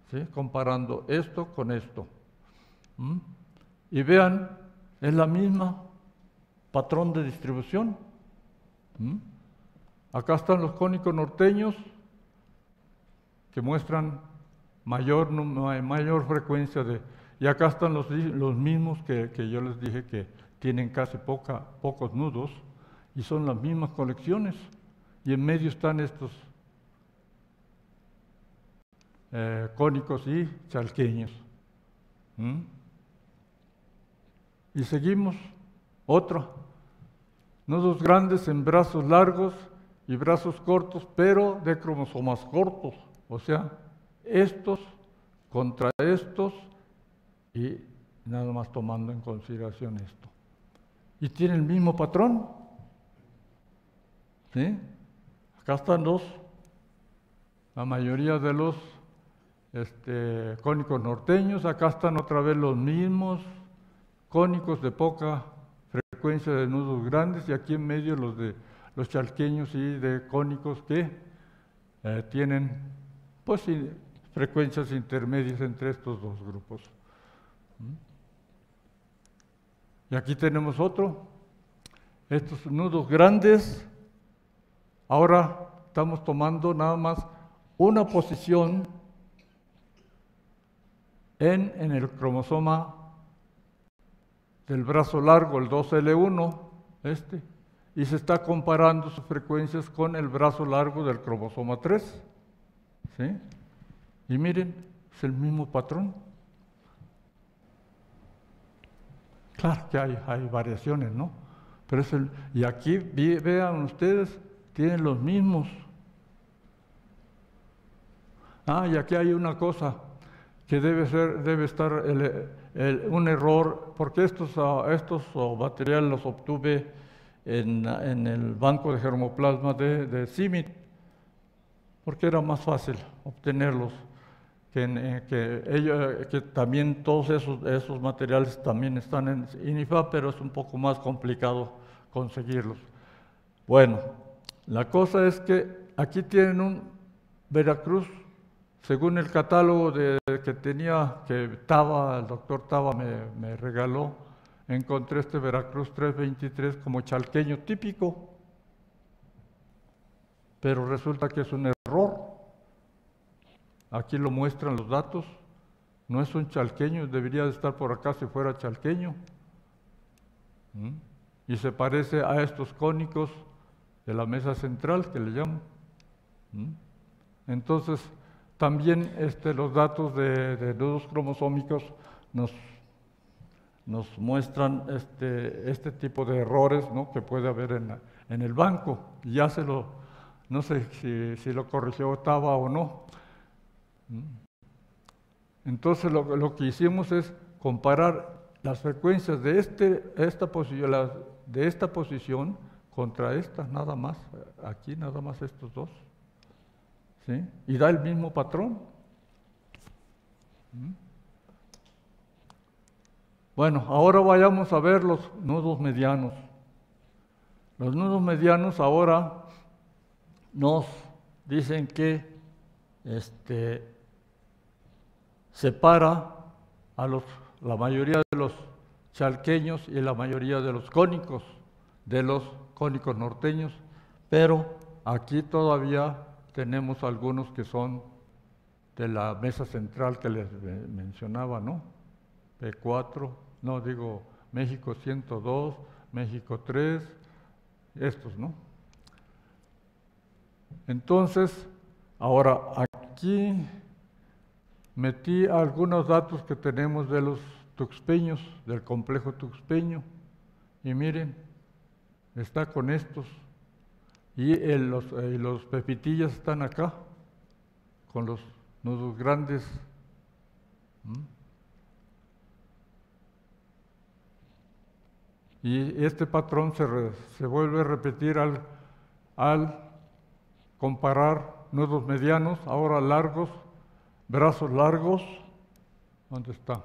¿sí?, comparando esto con esto. Y vean, es la misma patrón de distribución. Acá están los cónicos norteños, que muestran mayor frecuencia y acá están los mismos que yo les dije que tienen casi pocos nudos, y son las mismas colecciones, y en medio están estos cónicos y chalqueños. Y seguimos, otra, nudos grandes en brazos largos y brazos cortos, pero de cromosomas cortos, o sea, estos contra estos, y nada más tomando en consideración esto. Y tiene el mismo patrón, ¿sí? Acá están la mayoría de los cónicos norteños, acá están otra vez los mismos cónicos de poca frecuencia de nudos grandes, y aquí en medio los chalqueños y de cónicos que tienen pues frecuencias intermedias entre estos dos grupos. Y aquí tenemos otro, estos nudos grandes. Ahora estamos tomando nada más una posición en el cromosoma del brazo largo, el 2L1, y se está comparando sus frecuencias con el brazo largo del cromosoma 3, ¿sí? Y miren, es el mismo patrón. Claro que hay variaciones, ¿no? Pero y aquí vean ustedes, tienen los mismos. Y aquí hay una cosa que debe estar un error, porque estos materiales los obtuve en el banco de germoplasma de CIMMYT, porque era más fácil obtenerlos que también todos esos materiales también están en INIFAP, pero es un poco más complicado conseguirlos. Bueno, la cosa es que aquí tienen un Veracruz, según el catálogo que el doctor Taba me regaló, encontré este Veracruz 323 como chalqueño típico, pero resulta que es un error. Aquí lo muestran los datos, no es un chalqueño, debería de estar por acá si fuera chalqueño. Y se parece a estos cónicos de la mesa central, que le llamo. Entonces, también los datos de nudos cromosómicos nos muestran este tipo de errores, ¿no?, que puede haber en el banco. Ya no sé si lo corrigió Taba o no. Entonces lo que hicimos es comparar las frecuencias de esta posición contra esta, nada más, aquí nada más estos dos, ¿sí? Y da el mismo patrón. Bueno, ahora vayamos a ver los nudos medianos. Los nudos medianos ahora nos dicen que separa a la mayoría de los chalqueños y la mayoría de los cónicos norteños, pero aquí todavía tenemos algunos que son de la mesa central que les mencionaba, ¿no? P4, no digo México 102, México 3, estos, ¿no? Entonces, ahora aquí metí algunos datos que tenemos de los tuxpeños, del complejo tuxpeño, y miren, está con estos, y los pepitillas están acá, con los nudos grandes. Y este patrón se vuelve a repetir al comparar nudos medianos, ahora largos, brazos largos, ¿dónde está?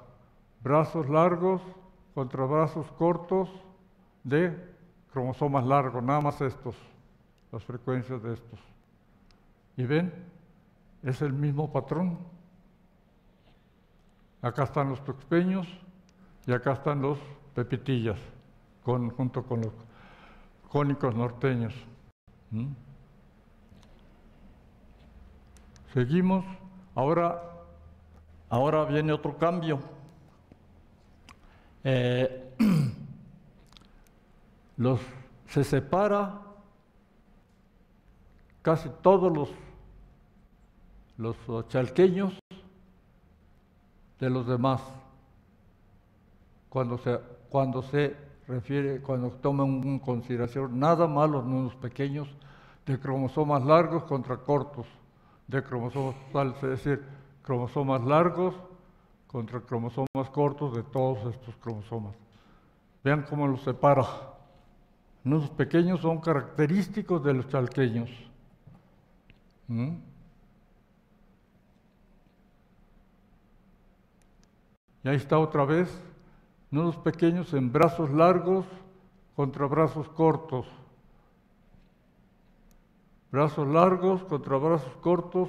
Brazos largos contra brazos cortos de cromosomas largos, nada más estos, las frecuencias de estos. ¿Y ven? Es el mismo patrón. Acá están los tuxpeños y acá están los pepitillas, junto con los cónicos norteños. Seguimos. Ahora viene otro cambio. Se separa casi todos los chalqueños de los demás. Cuando toman en consideración nada más los nudos pequeños de cromosomas largos contra cortos de cromosomas totales, es decir, cromosomas largos contra cromosomas cortos de todos estos cromosomas. Vean cómo los separa. Nudos pequeños son característicos de los chalqueños. Y ahí está otra vez, nudos pequeños en brazos largos contra brazos cortos. Brazos largos contra brazos cortos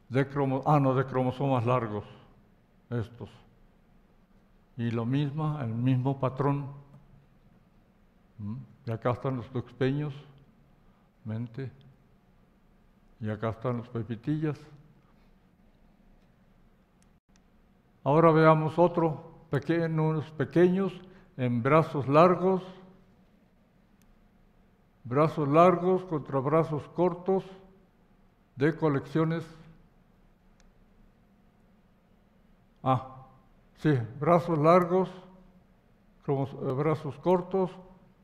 de cromosomas largos, estos. Y el mismo patrón. Y acá están los tuxpeños, mente. Y acá están los pepitillas. Ahora veamos otro, unos pequeños en brazos largos contra brazos cortos de colecciones. Brazos largos, brazos cortos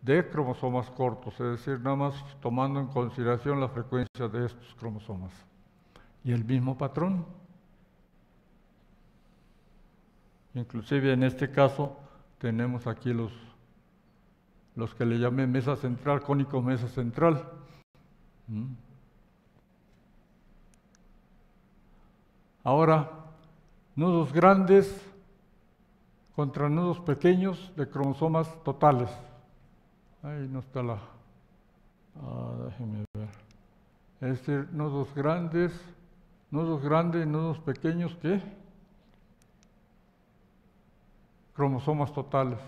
de cromosomas cortos, es decir, nada más tomando en consideración la frecuencia de estos cromosomas. Y el mismo patrón. Inclusive en este caso tenemos aquí los que le llamé mesa central, cónico mesa central. Ahora, nudos grandes contra nudos pequeños de cromosomas totales. Ahí no está la... déjenme ver. Es decir, nudos grandes y nudos pequeños, ¿qué? Cromosomas totales.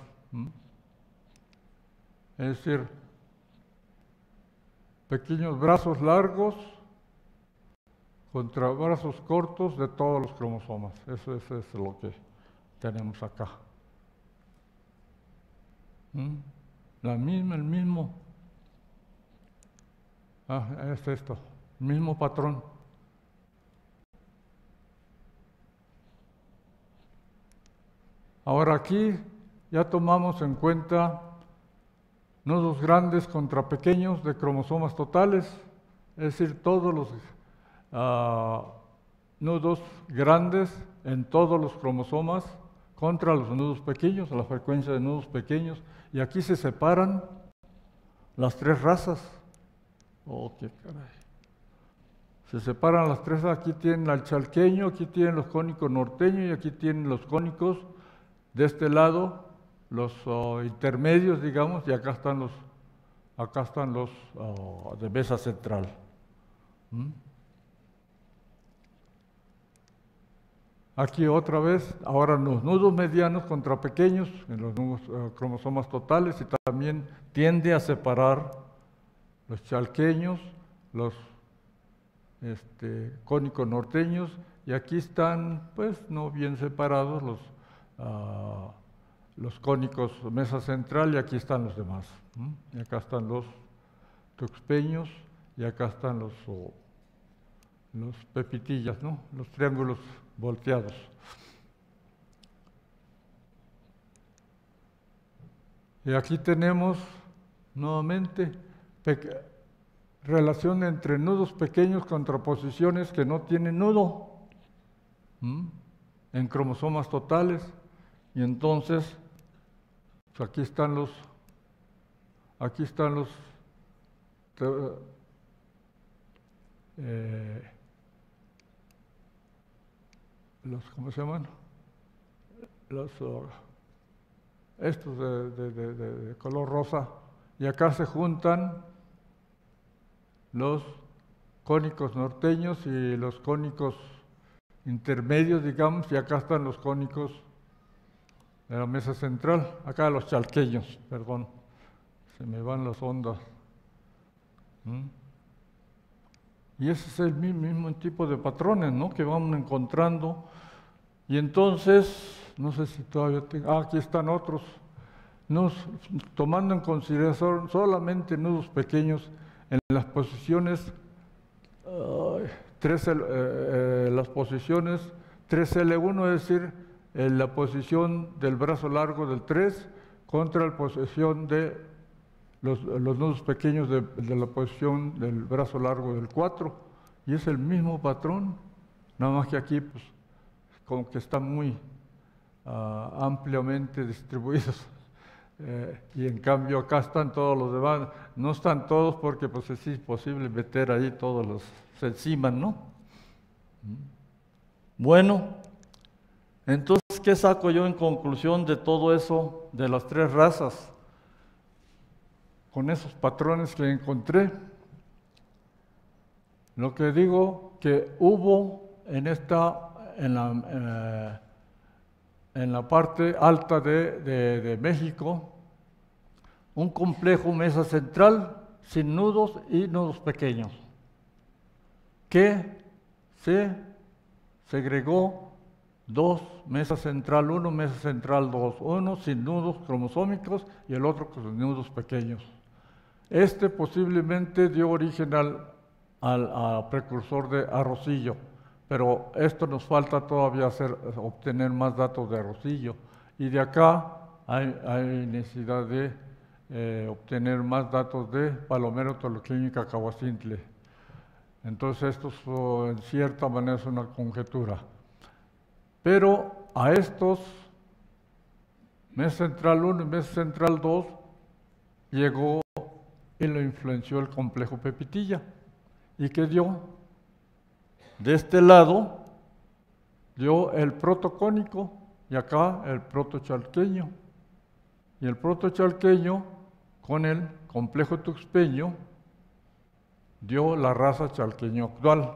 Es decir, pequeños brazos largos contra brazos cortos de todos los cromosomas. Eso es lo que tenemos acá. El mismo. Es esto, el mismo patrón. Ahora aquí ya tomamos en cuenta nudos grandes contra pequeños de cromosomas totales, es decir, todos los nudos grandes en todos los cromosomas contra los nudos pequeños, la frecuencia de nudos pequeños, y aquí se separan las tres razas. Oh, qué caray. Se separan las tres, aquí tienen al chalqueño, aquí tienen los cónicos norteños y aquí tienen los cónicos de este lado, los intermedios, digamos, y acá están los de mesa central. Aquí otra vez, ahora los nudos medianos contra pequeños, en los nudos cromosomas totales, y también tiende a separar los chalqueños, los cónicos norteños, y aquí están, pues, no bien separados los cónicos mesa central, y aquí están los demás. Y acá están los tuxpeños, y acá están los pepitillas, ¿no? Los triángulos volteados. Y aquí tenemos nuevamente relación entre nudos pequeños contra posiciones que no tienen nudo en cromosomas totales, y entonces pues aquí están los ¿cómo se llaman? Estos de color rosa, y acá se juntan los cónicos norteños y los cónicos intermedios, digamos, y acá están los cónicos de la mesa central, acá los chalqueños, perdón, se me van las ondas. Y ese es el mismo tipo de patrones, ¿no?, que vamos encontrando. Y entonces, no sé si todavía tengo... aquí están otros. Tomando en consideración solamente nudos pequeños en las posiciones, las posiciones 3L1, es decir, en la posición del brazo largo del 3 contra la posición de los nudos pequeños de la posición del brazo largo del 4, y es el mismo patrón, nada más que aquí pues como que están muy ampliamente distribuidos, y en cambio acá están todos los demás. No están todos porque pues es imposible meter ahí todos los, se enciman, ¿no? Bueno, entonces, ¿qué saco yo en conclusión de todo eso, de las tres razas? Con esos patrones que encontré, lo que digo que hubo en la parte alta de México un complejo mesa central sin nudos y nudos pequeños, que se segregó dos, mesa central 1, mesa central 2, uno sin nudos cromosómicos y el otro con nudos pequeños. Este posiblemente dio origen al precursor de Arrocillo, pero esto nos falta todavía obtener más datos de Arrocillo, y de acá hay necesidad de obtener más datos de Palomero, Toluqueño y Cacahuacintle. Entonces esto en cierta manera es una conjetura. Pero a estos, mesa central 1 y mesa central 2, llegó y lo influenció el complejo Pepitilla, y que dio de este lado dio el protocónico y acá el protochalqueño. Y el protochalqueño con el complejo tuxpeño dio la raza chalqueño actual.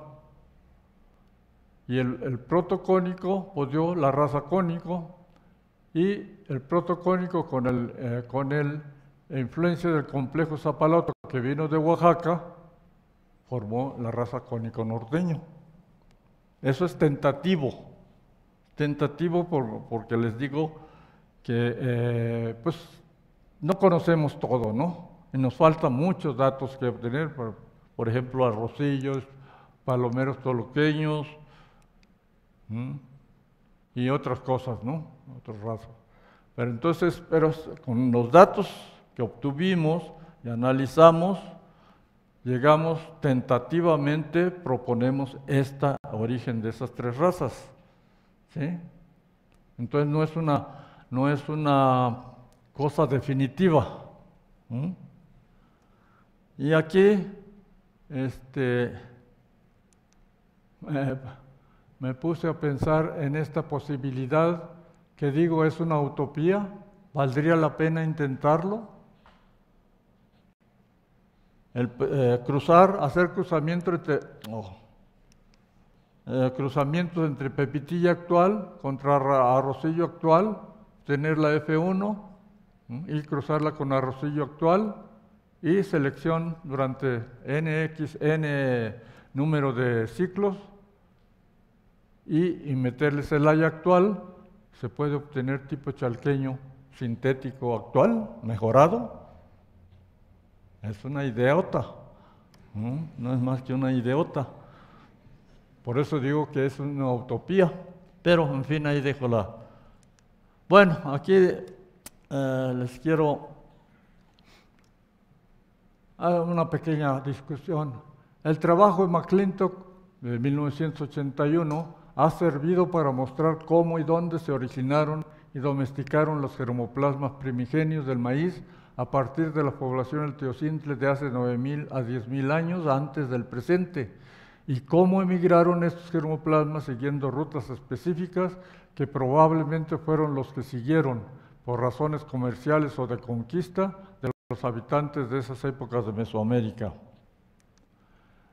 Y el protocónico pues dio la raza cónico, y el protocónico con la influencia del complejo Zapaloto que vino de Oaxaca formó la raza cónico norteño. Eso es tentativo porque les digo que pues no conocemos todo, ¿no? Y nos faltan muchos datos que obtener, por ejemplo, arrocillos, palomeros toluqueños, y otras cosas, ¿no? Otras razas. Pero entonces, con los datos que obtuvimos y analizamos, llegamos tentativamente, proponemos este origen de esas tres razas, ¿sí? Entonces no es una cosa definitiva. Y aquí, me puse a pensar en esta posibilidad que digo es una utopía. ¿Valdría la pena intentarlo? Hacer cruzamientos entre pepitilla actual contra arrocillo actual, tener la F1 y cruzarla con arrocillo actual, y selección durante n número de ciclos, y meterles el haya actual, se puede obtener tipo chalqueño sintético actual, mejorado. Es una ideota, no es más que una ideota. Por eso digo que es una utopía, pero en fin, ahí dejo la... Bueno, aquí les quiero hacer una pequeña discusión. El trabajo de McClintock de 1981 ha servido para mostrar cómo y dónde se originaron y domesticaron los germoplasmas primigenios del maíz a partir de la población del Teocintle de hace 9.000 a 10.000 años antes del presente, y cómo emigraron estos germoplasmas siguiendo rutas específicas que probablemente fueron los que siguieron por razones comerciales o de conquista de los habitantes de esas épocas de Mesoamérica.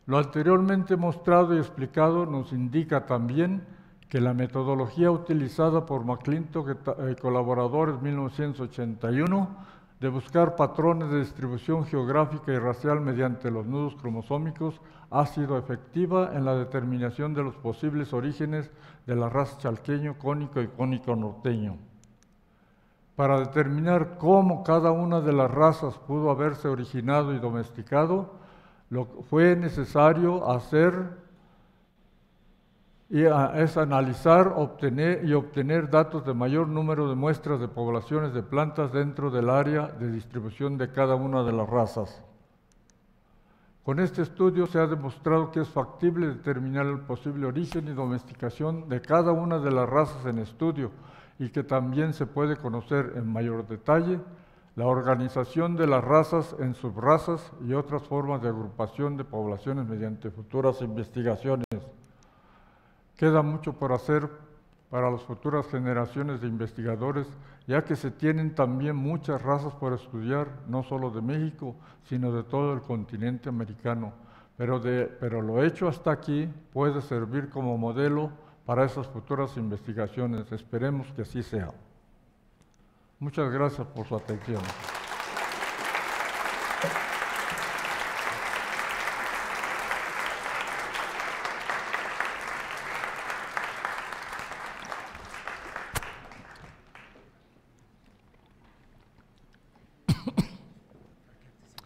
Lo anteriormente mostrado y explicado nos indica también que la metodología utilizada por McClintock y colaboradores en 1981 de buscar patrones de distribución geográfica y racial mediante los nudos cromosómicos ha sido efectiva en la determinación de los posibles orígenes de la raza chalqueño, cónico y cónico norteño. Para determinar cómo cada una de las razas pudo haberse originado y domesticado, lo que fue necesario hacer es analizar, obtener datos de mayor número de muestras de poblaciones de plantas dentro del área de distribución de cada una de las razas. Con este estudio se ha demostrado que es factible determinar el posible origen y domesticación de cada una de las razas en estudio, y que también se puede conocer en mayor detalle la organización de las razas en subrazas y otras formas de agrupación de poblaciones mediante futuras investigaciones. Queda mucho por hacer para las futuras generaciones de investigadores, ya que se tienen también muchas razas por estudiar, no solo de México, sino de todo el continente americano. Pero lo hecho hasta aquí puede servir como modelo para esas futuras investigaciones. Esperemos que así sea. Muchas gracias por su atención.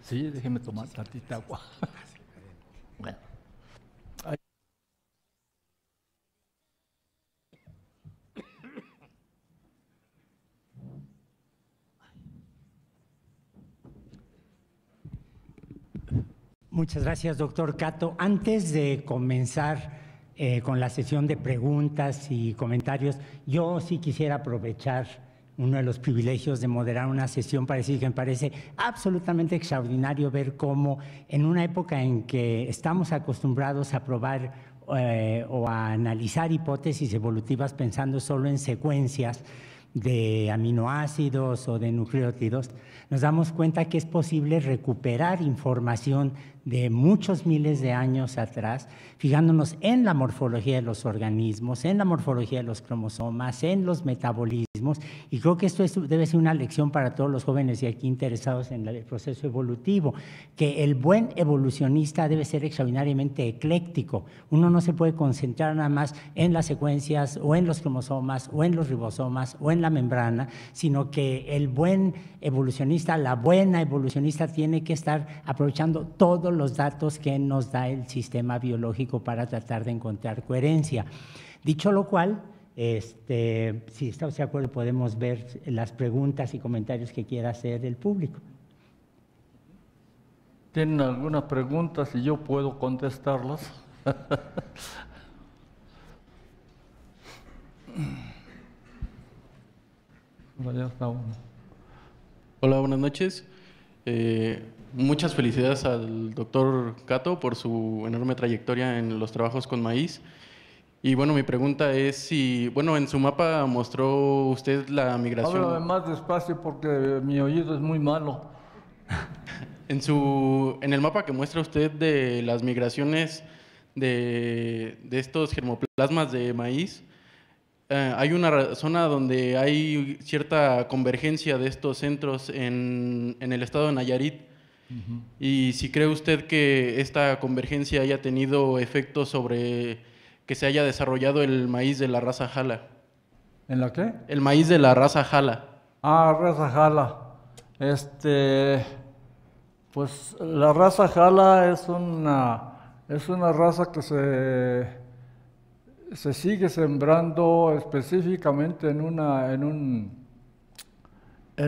Sí, déjeme tomar tantita agua. Bueno. Muchas gracias, doctor Cato. Antes de comenzar con la sesión de preguntas y comentarios, yo sí quisiera aprovechar uno de los privilegios de moderar una sesión para decir que me parece absolutamente extraordinario ver cómo en una época en que estamos acostumbrados a probar o a analizar hipótesis evolutivas pensando solo en secuencias de aminoácidos o de nucleótidos, nos damos cuenta que es posible recuperar información de muchos miles de años atrás, fijándonos en la morfología de los organismos, en la morfología de los cromosomas, en los metabolismos, y creo que esto debe ser una lección para todos los jóvenes y aquí interesados en el proceso evolutivo, que el buen evolucionista debe ser extraordinariamente ecléctico. Uno no se puede concentrar nada más en las secuencias o en los cromosomas o en los ribosomas o en la membrana, sino que el buen evolucionista, la buena evolucionista tiene que estar aprovechando todos los datos que nos da el sistema biológico para tratar de encontrar coherencia. Dicho lo cual, si estamos de acuerdo, podemos ver las preguntas y comentarios que quiera hacer el público. ¿Tienen algunas preguntas y yo puedo contestarlas? Ya está uno. Hola, buenas noches. Muchas felicidades al doctor Cato por su enorme trayectoria en los trabajos con maíz. Y bueno, mi pregunta es si, bueno, en su mapa mostró usted la migración. Háblame más despacio porque mi oído es muy malo. En el mapa que muestra usted de las migraciones de estos germoplasmas de maíz, hay una zona donde hay cierta convergencia de estos centros en el estado de Nayarit. Y si cree usted que esta convergencia haya tenido efectos sobre que se haya desarrollado el maíz de la raza Jala. ¿En la qué? El maíz de la raza Jala. Ah, raza Jala. Pues la raza Jala es una raza que se sigue sembrando específicamente en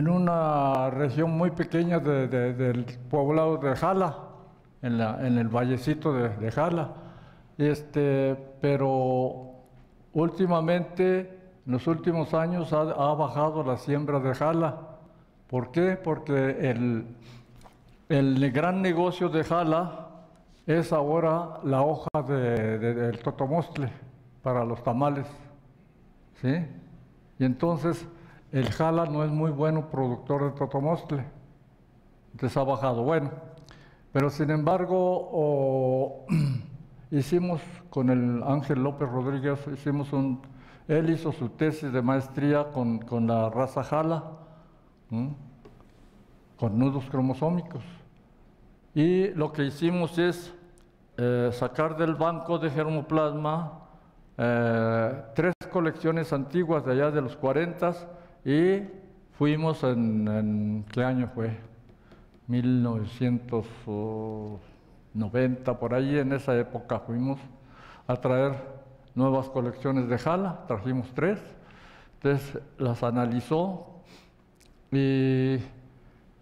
una región muy pequeña del poblado de Jala, en el vallecito de Jala. Pero últimamente, en los últimos años, ha bajado la siembra de Jala. ¿Por qué? Porque el gran negocio de Jala es ahora la hoja del totomostle para los tamales, ¿sí? Y entonces el Jala no es muy bueno productor de totomostle, entonces ha bajado. Bueno, pero sin embargo hicimos con el Ángel López Rodríguez, él hizo su tesis de maestría con la raza Jala, con nudos cromosómicos. Y lo que hicimos es sacar del banco de germoplasma 3 colecciones antiguas de allá de los 40 y fuimos en ¿qué año fue? 1990, por ahí en esa época fuimos a traer nuevas colecciones de Jala, trajimos 3, entonces las analizó y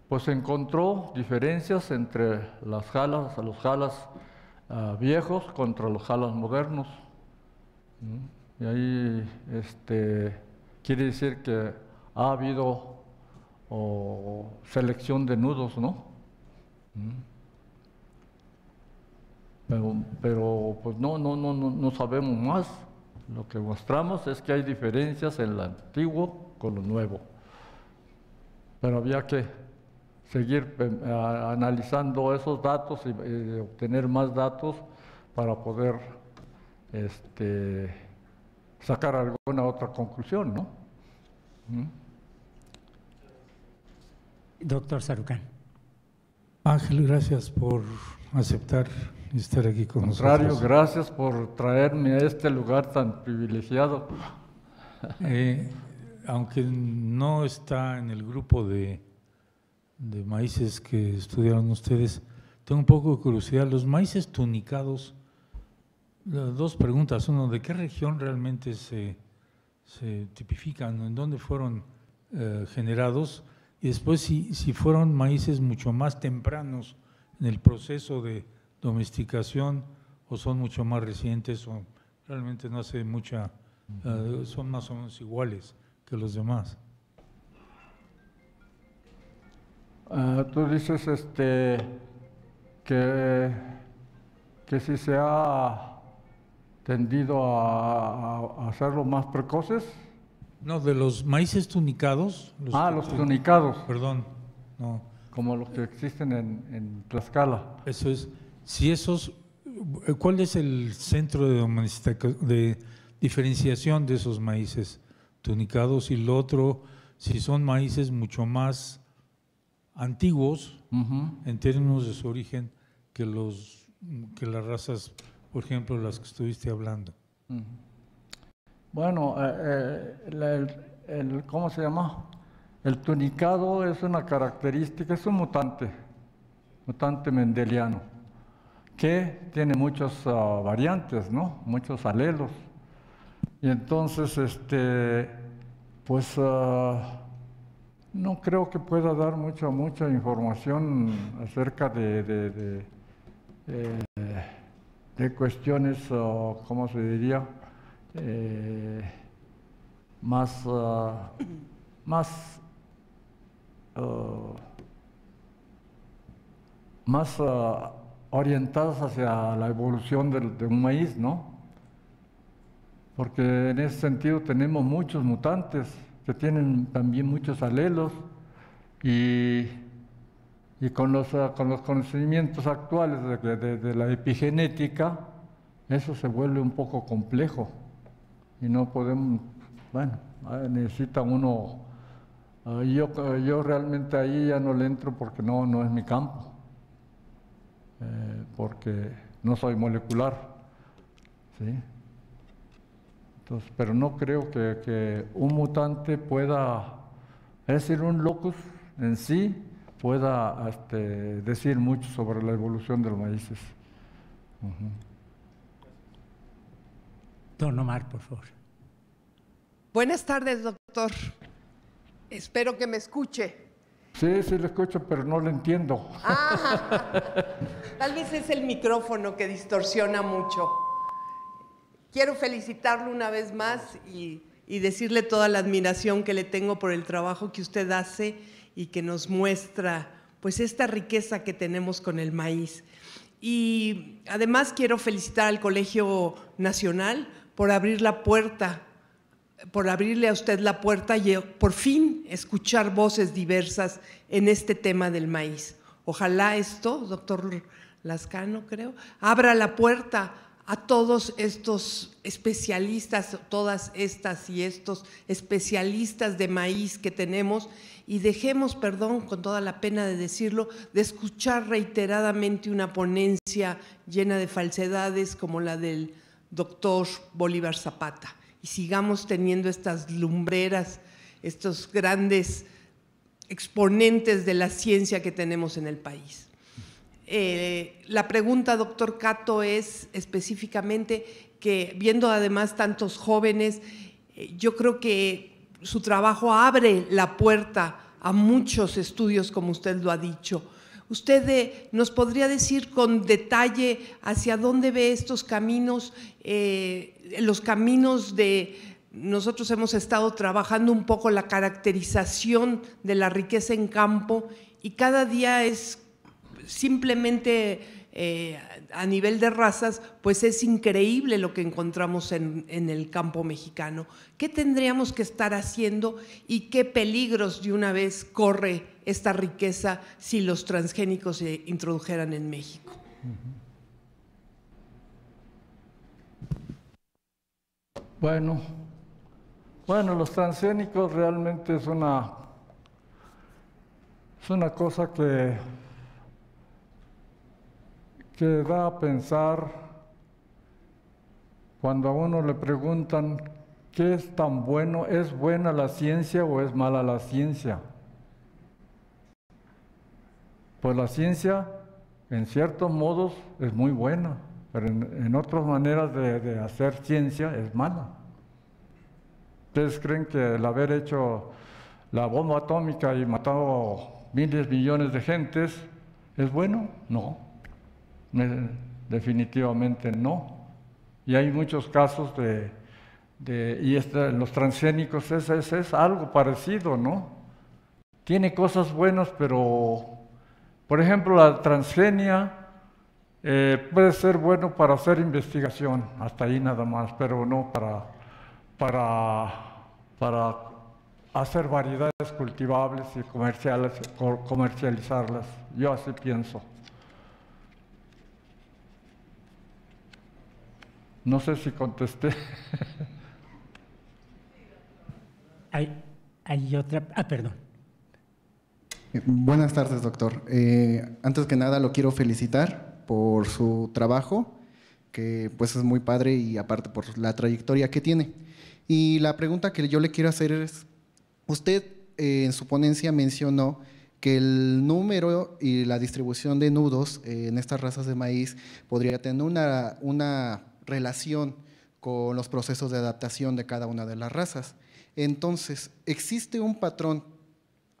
pues encontró diferencias entre los Jalas viejos contra los Jalas modernos. Y ahí quiere decir que ha habido selección de nudos, ¿no? Pero pues no sabemos más. Lo que mostramos es que hay diferencias en lo antiguo con lo nuevo. Pero había que seguir analizando esos datos y obtener más datos para poder sacar alguna otra conclusión, ¿no? Doctor Sarucán. Ángel, gracias por aceptar estar aquí con nosotros. Gracias por traerme a este lugar tan privilegiado. Aunque no está en el grupo de maíces que estudiaron ustedes, tengo un poco de curiosidad. Los maíces tunicados, 2 preguntas. Uno, ¿de qué región realmente se tipifican? ¿En dónde fueron generados? Y después, si fueron maíces mucho más tempranos en el proceso de domesticación o son mucho más recientes o realmente no hace mucha, son más o menos iguales que los demás. Tú dices que si se ha tendido a hacerlo más precoces. No, de los maíces tunicados. Los tunicados. Perdón, no. Como los que existen en Tlaxcala. Eso es. Si esos, ¿cuál es el centro de diferenciación de esos maíces tunicados? Y lo otro, si son maíces mucho más antiguos en términos de su origen que las razas, por ejemplo, las que estuviste hablando. Bueno, ¿cómo se llama? El tunicado es una característica, es un mutante mendeliano, que tiene muchas variantes, ¿no? Muchos alelos. Y entonces, pues no creo que pueda dar mucha información acerca de cuestiones, ¿cómo se diría? Más orientadas hacia la evolución de un maíz, ¿no? Porque en ese sentido tenemos muchos mutantes que tienen también muchos alelos y con los conocimientos actuales de la epigenética, eso se vuelve un poco complejo y no podemos, bueno, necesita uno, yo realmente ahí ya no le entro porque no es mi campo, porque no soy molecular, ¿sí? Entonces, pero no creo que un mutante pueda, es decir, un locus en sí, pueda decir mucho sobre la evolución de los maíces. Don Omar, por favor. Buenas tardes, doctor. Espero que me escuche. Sí, le escucho, pero no le entiendo. Tal vez es el micrófono que distorsiona mucho. Quiero felicitarlo una vez más y decirle toda la admiración que le tengo por el trabajo que usted hace y que nos muestra pues esta riqueza que tenemos con el maíz. Y además quiero felicitar al Colegio Nacional por abrir la puerta, por abrirle a usted la puerta y por fin escuchar voces diversas en este tema del maíz. Ojalá esto, doctor Lascano, creo, abra la puerta a todos estos especialistas, todas estas y estos especialistas de maíz que tenemos y dejemos, perdón, con toda la pena de decirlo, de escuchar reiteradamente una ponencia llena de falsedades como la del doctor Bolívar Zapata y sigamos teniendo estas lumbreras, estos grandes exponentes de la ciencia que tenemos en el país. La pregunta, doctor Cato, es específicamente que, viendo además tantos jóvenes, yo creo que su trabajo abre la puerta a muchos estudios, como usted lo ha dicho. ¿Usted nos podría decir con detalle hacia dónde ve estos caminos, los caminos de… Nosotros hemos estado trabajando un poco la caracterización de la riqueza en campo y cada día es simplemente a nivel de razas, pues es increíble lo que encontramos en el campo mexicano. ¿Qué tendríamos que estar haciendo y qué peligros de una vez corre esta riqueza si los transgénicos se introdujeran en México? Bueno, los transgénicos realmente es una cosa que da a pensar cuando a uno le preguntan qué es tan bueno, ¿es buena la ciencia o es mala la ciencia? Pues la ciencia en ciertos modos es muy buena, pero en otras maneras de hacer ciencia es mala. ¿Ustedes creen que el haber hecho la bomba atómica y matado miles, millones de gentes es bueno? No. Definitivamente no. Y hay muchos casos los transgénicos es algo parecido, ¿no? Tiene cosas buenas, pero, por ejemplo, la transgenia puede ser bueno para hacer investigación, hasta ahí nada más, pero no para hacer variedades cultivables y comercializarlas. Yo así pienso. No sé si contesté. Hay otra. Perdón. Buenas tardes, doctor. Antes que nada lo quiero felicitar por su trabajo, que pues es muy padre, y aparte por la trayectoria que tiene. Y la pregunta que yo le quiero hacer es, usted en su ponencia mencionó que el número y la distribución de nudos en estas razas de maíz podría tener una relación con los procesos de adaptación de cada una de las razas. Entonces, ¿existe un patrón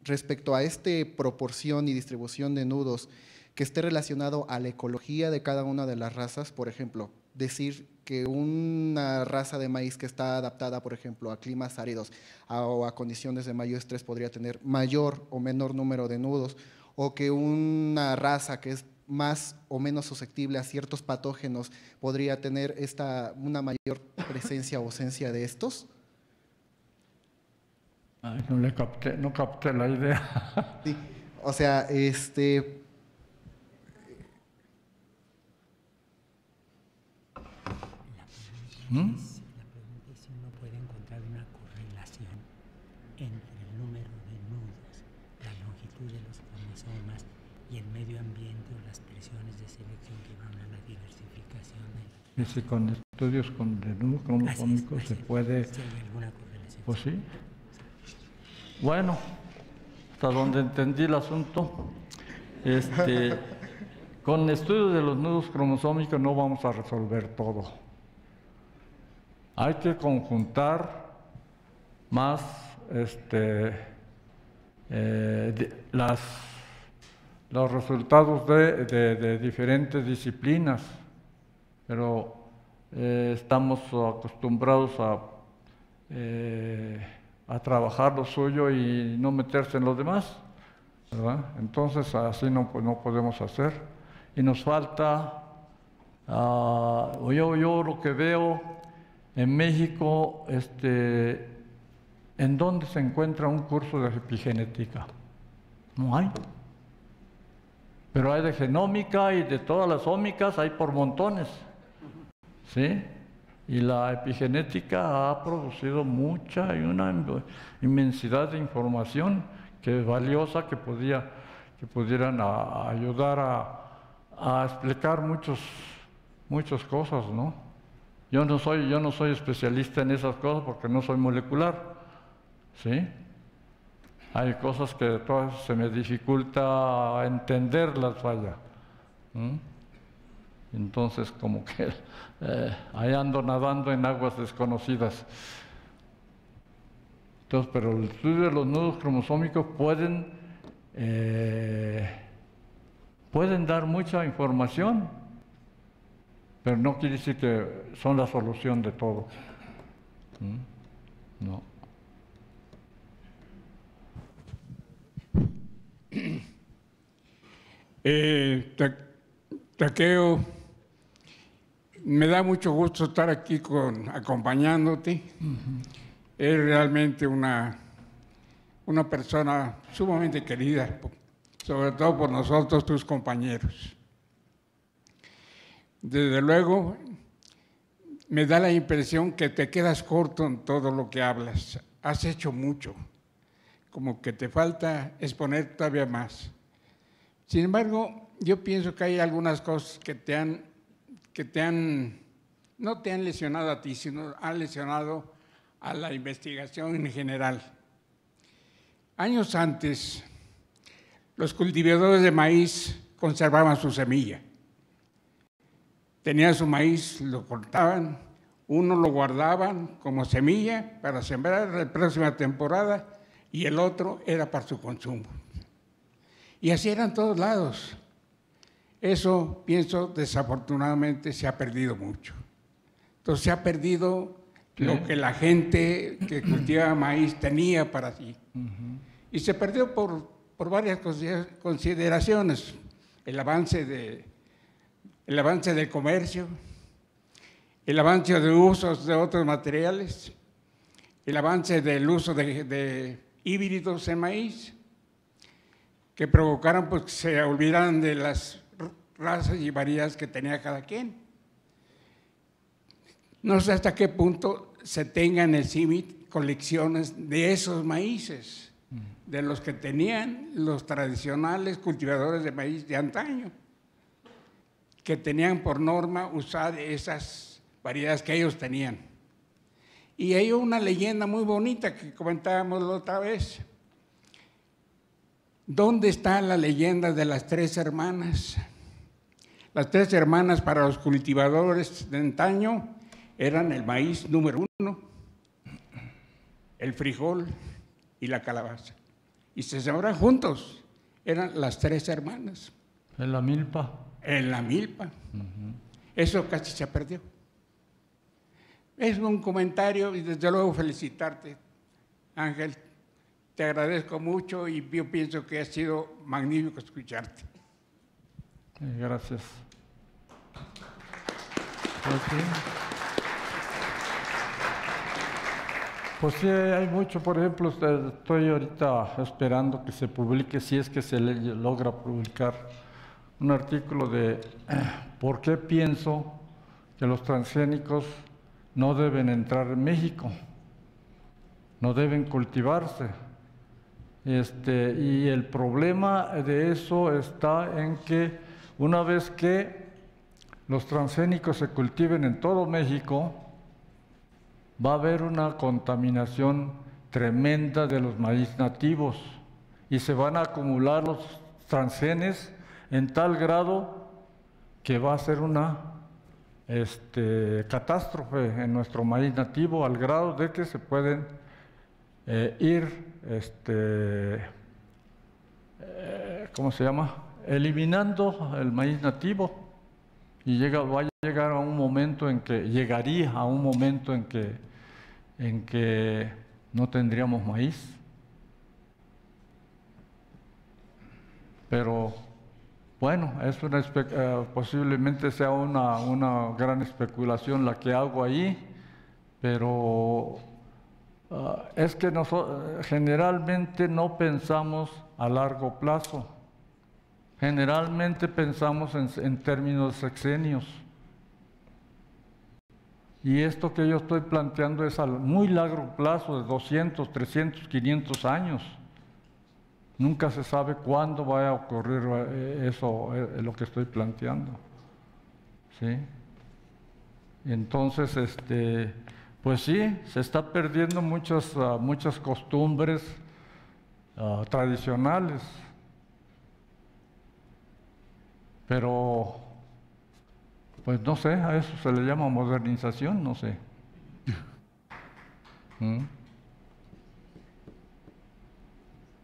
respecto a esta proporción y distribución de nudos que esté relacionado a la ecología de cada una de las razas? Por ejemplo, decir que una raza de maíz que está adaptada, por ejemplo, a climas áridos o a condiciones de mayor estrés podría tener mayor o menor número de nudos, o que una raza que es más o menos susceptible a ciertos patógenos podría tener una mayor presencia o ausencia de estos. Ay, no capté la idea. Sí, o sea, La pregunta es si uno puede encontrar una correlación entre el número de nudos, la longitud de los cromosomas y el medio ambiente o las presiones de selección que van a la diversificación de Y si con estudios de nudos cromosómicos se puede… si hay alguna correlación. Pues sí. Bueno, hasta donde entendí el asunto, con estudios de los nudos cromosómicos no vamos a resolver todo. Hay que conjuntar más los resultados de diferentes disciplinas, pero estamos acostumbrados a trabajar lo suyo y no meterse en los demás, ¿verdad? Entonces así no podemos hacer. Y nos falta, yo lo que veo en México, ¿en dónde se encuentra un curso de epigenética? No hay. Pero hay de genómica y de todas las ómicas, hay por montones, ¿sí? Y la epigenética ha producido mucha y una inmensidad de información que es valiosa, que pudieran ayudar a explicar muchas cosas, ¿no? Yo no soy especialista en esas cosas porque no soy molecular, ¿sí? Hay cosas que todas se me dificulta entenderlas, vaya. Entonces, como que ahí ando nadando en aguas desconocidas. Entonces, pero el estudio de los nudos cromosómicos pueden dar mucha información, pero no quiere decir que son la solución de todo. No. Taqueo, me da mucho gusto estar aquí acompañándote. Es realmente una persona sumamente querida, sobre todo por nosotros, tus compañeros. Desde luego, me da la impresión que te quedas corto en todo lo que hablas. Has hecho mucho, como que te falta exponer todavía más. Sin embargo, yo pienso que hay algunas cosas que no te han lesionado a ti, sino han lesionado a la investigación en general. Años antes, los cultivadores de maíz conservaban su semilla. Tenían su maíz, lo cortaban, uno lo guardaban como semilla para sembrar la próxima temporada y el otro era para su consumo. Y así eran todos lados. Eso, pienso, desafortunadamente se ha perdido mucho. Entonces se ha perdido lo que la gente que cultivaba maíz tenía para sí. Y se perdió por varias consideraciones. El avance el avance del comercio, el avance de usos de otros materiales, el avance del uso de híbridos en maíz, que provocaron pues, que se olvidaran de las razas y variedades que tenía cada quien. No sé hasta qué punto se tengan en el CIMIT colecciones de esos maíces, de los que tenían los tradicionales cultivadores de maíz de antaño, que tenían por norma usar esas variedades que ellos tenían. Y hay una leyenda muy bonita que comentábamos la otra vez. ¿Dónde está la leyenda de las 3 hermanas? Las 3 hermanas para los cultivadores de antaño eran el maíz número 1, el frijol y la calabaza. Y se sembraban juntos, eran las 3 hermanas. En la milpa. En la milpa. Eso casi se perdió. Es un comentario y desde luego felicitarte, Ángel. Te agradezco mucho y yo pienso que ha sido magnífico escucharte. Gracias. Pues sí, hay mucho. Por ejemplo, estoy ahorita esperando que se publique, si es que se logra publicar, un artículo de por qué pienso que los transgénicos no deben entrar en México, no deben cultivarse. Y el problema de eso está en que una vez que los transgénicos se cultiven en todo México, va a haber una contaminación tremenda de los maíz nativos y se van a acumular los transgenes en tal grado que va a ser una catástrofe en nuestro maíz nativo, al grado de que se pueden ¿cómo se llama? Eliminando el maíz nativo. Y va a llegar a un momento en que, llegaría a un momento en que no tendríamos maíz. Pero bueno, es posiblemente sea una gran especulación la que hago ahí, pero es que nosotros generalmente no pensamos a largo plazo. Generalmente pensamos en términos de sexenios. Y esto que yo estoy planteando es a muy largo plazo, de 200, 300, 500 años. Nunca se sabe cuándo va a ocurrir eso, lo que estoy planteando. ¿Sí? Entonces, pues sí, se está perdiendo muchas costumbres tradicionales. Pero, pues no sé, a eso se le llama modernización, no sé.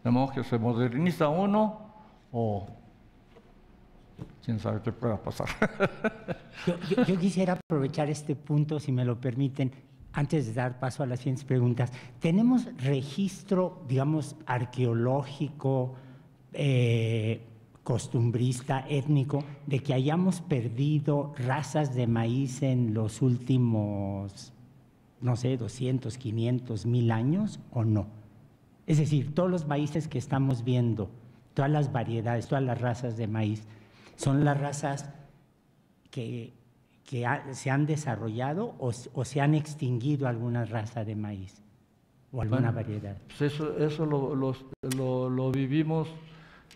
De modo que se moderniza uno o quién sabe qué pueda pasar. Yo quisiera aprovechar este punto, si me lo permiten, antes de dar paso a las siguientes preguntas. ¿Tenemos registro, digamos, arqueológico, costumbrista, étnico, de que hayamos perdido razas de maíz en los últimos, no sé, 200, 500, 1000 años o no? Es decir, todos los maíces que estamos viendo, todas las variedades, todas las razas de maíz, ¿son las razas que se han desarrollado o se han extinguido alguna raza de maíz o alguna variedad? Pues eso lo vivimos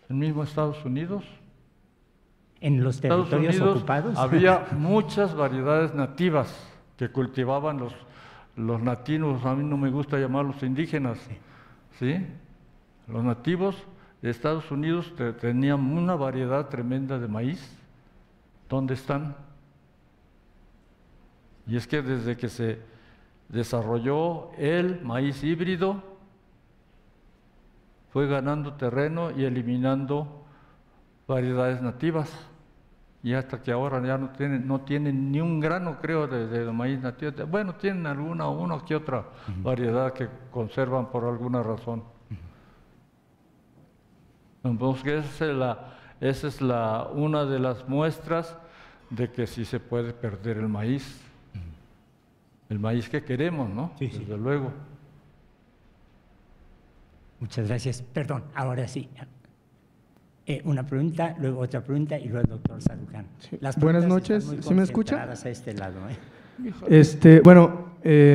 en mismo Estados Unidos. ¿En los territorios ocupados? Había muchas variedades nativas que cultivaban los nativos, a mí no me gusta llamarlos indígenas, ¿sí? Los nativos de Estados Unidos tenían una variedad tremenda de maíz. ¿Dónde están? Y es que desde que se desarrolló el maíz híbrido, fue ganando terreno y eliminando variedades nativas. Y hasta que ahora ya no tienen ni un grano, creo, de maíz nativo. Bueno, tienen una que otra variedad que conservan por alguna razón. Entonces, esa es una de las muestras de que sí se puede perder el maíz que queremos, ¿no? Sí, sí. Desde luego. Muchas gracias. Perdón, ahora sí. Una pregunta, luego otra pregunta y luego el doctor Sarucán. Sí. Las Buenas preguntas noches, están muy ¿sí me escucha? concentradas a este lado, ¿eh?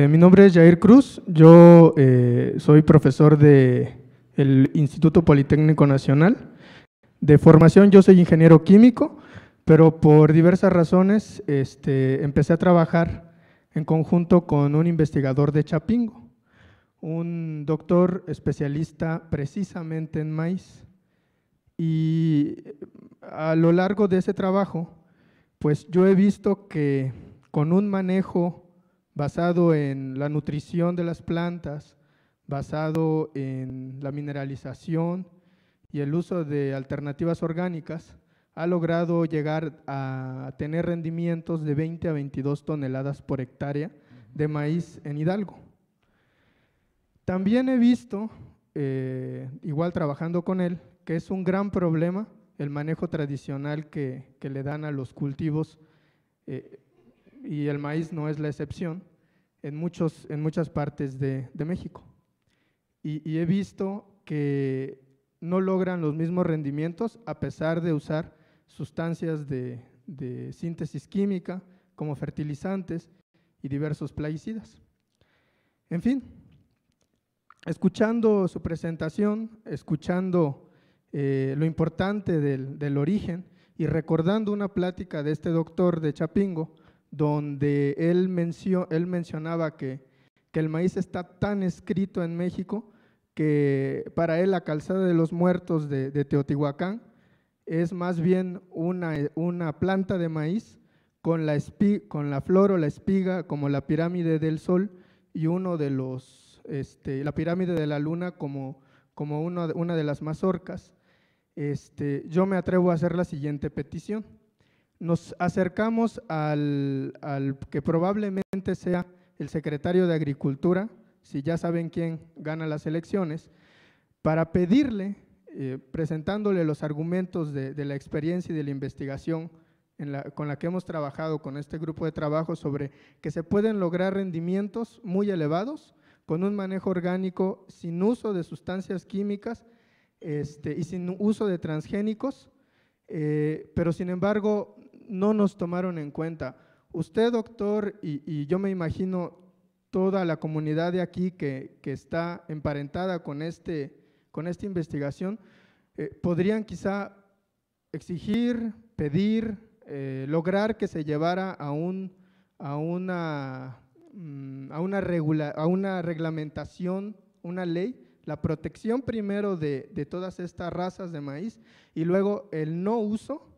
Mi nombre es Jair Cruz, yo soy profesor del Instituto Politécnico Nacional. De formación yo soy ingeniero químico, pero por diversas razones empecé a trabajar en conjunto con un investigador de Chapingo, un doctor especialista precisamente en maíz. Y a lo largo de ese trabajo, pues yo he visto que con un manejo basado en la nutrición de las plantas, basado en la mineralización y el uso de alternativas orgánicas, ha logrado llegar a tener rendimientos de 20 a 22 toneladas por hectárea de maíz en Hidalgo. También he visto, igual trabajando con él, que es un gran problema el manejo tradicional que le dan a los cultivos, y el maíz no es la excepción, en muchas partes de México. Y he visto que no logran los mismos rendimientos a pesar de usar sustancias de síntesis química como fertilizantes y diversos plaguicidas. En fin, escuchando su presentación, escuchando lo importante del origen y recordando una plática de este doctor de Chapingo, donde él mencionaba que el maíz está tan escrito en México que para él la calzada de los muertos de Teotihuacán es más bien una planta de maíz con la flor o la espiga como la pirámide del sol y la pirámide de la luna como una de las mazorcas. Yo me atrevo a hacer la siguiente petición. Nos acercamos al que probablemente sea el secretario de Agricultura, si ya saben quién gana las elecciones, para pedirle, presentándole los argumentos de la experiencia y de la investigación con la que hemos trabajado con este grupo de trabajo sobre que se pueden lograr rendimientos muy elevados con un manejo orgánico sin uso de sustancias químicas y sin uso de transgénicos, pero sin embargo no nos tomaron en cuenta. Usted, doctor, y yo me imagino toda la comunidad de aquí que está emparentada con esta investigación, podrían quizá exigir, pedir, lograr que se llevara a una reglamentación, una ley, la protección primero de todas estas razas de maíz y luego el no uso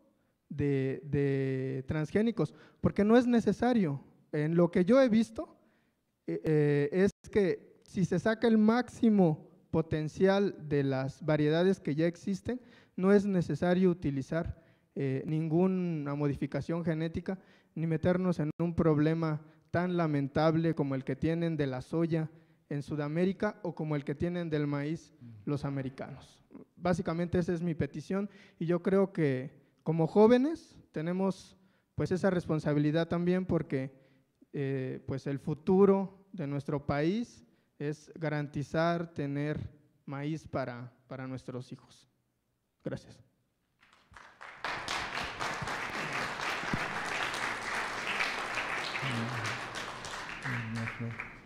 de transgénicos, porque no es necesario. En lo que yo he visto es que si se saca el máximo potencial de las variedades que ya existen, no es necesario utilizar ninguna modificación genética ni meternos en un problema tan lamentable como el que tienen de la soya en Sudamérica o como el que tienen del maíz los americanos. Básicamente esa es mi petición y yo creo que como jóvenes tenemos pues esa responsabilidad también porque pues el futuro de nuestro país es garantizar tener maíz para nuestros hijos. Gracias.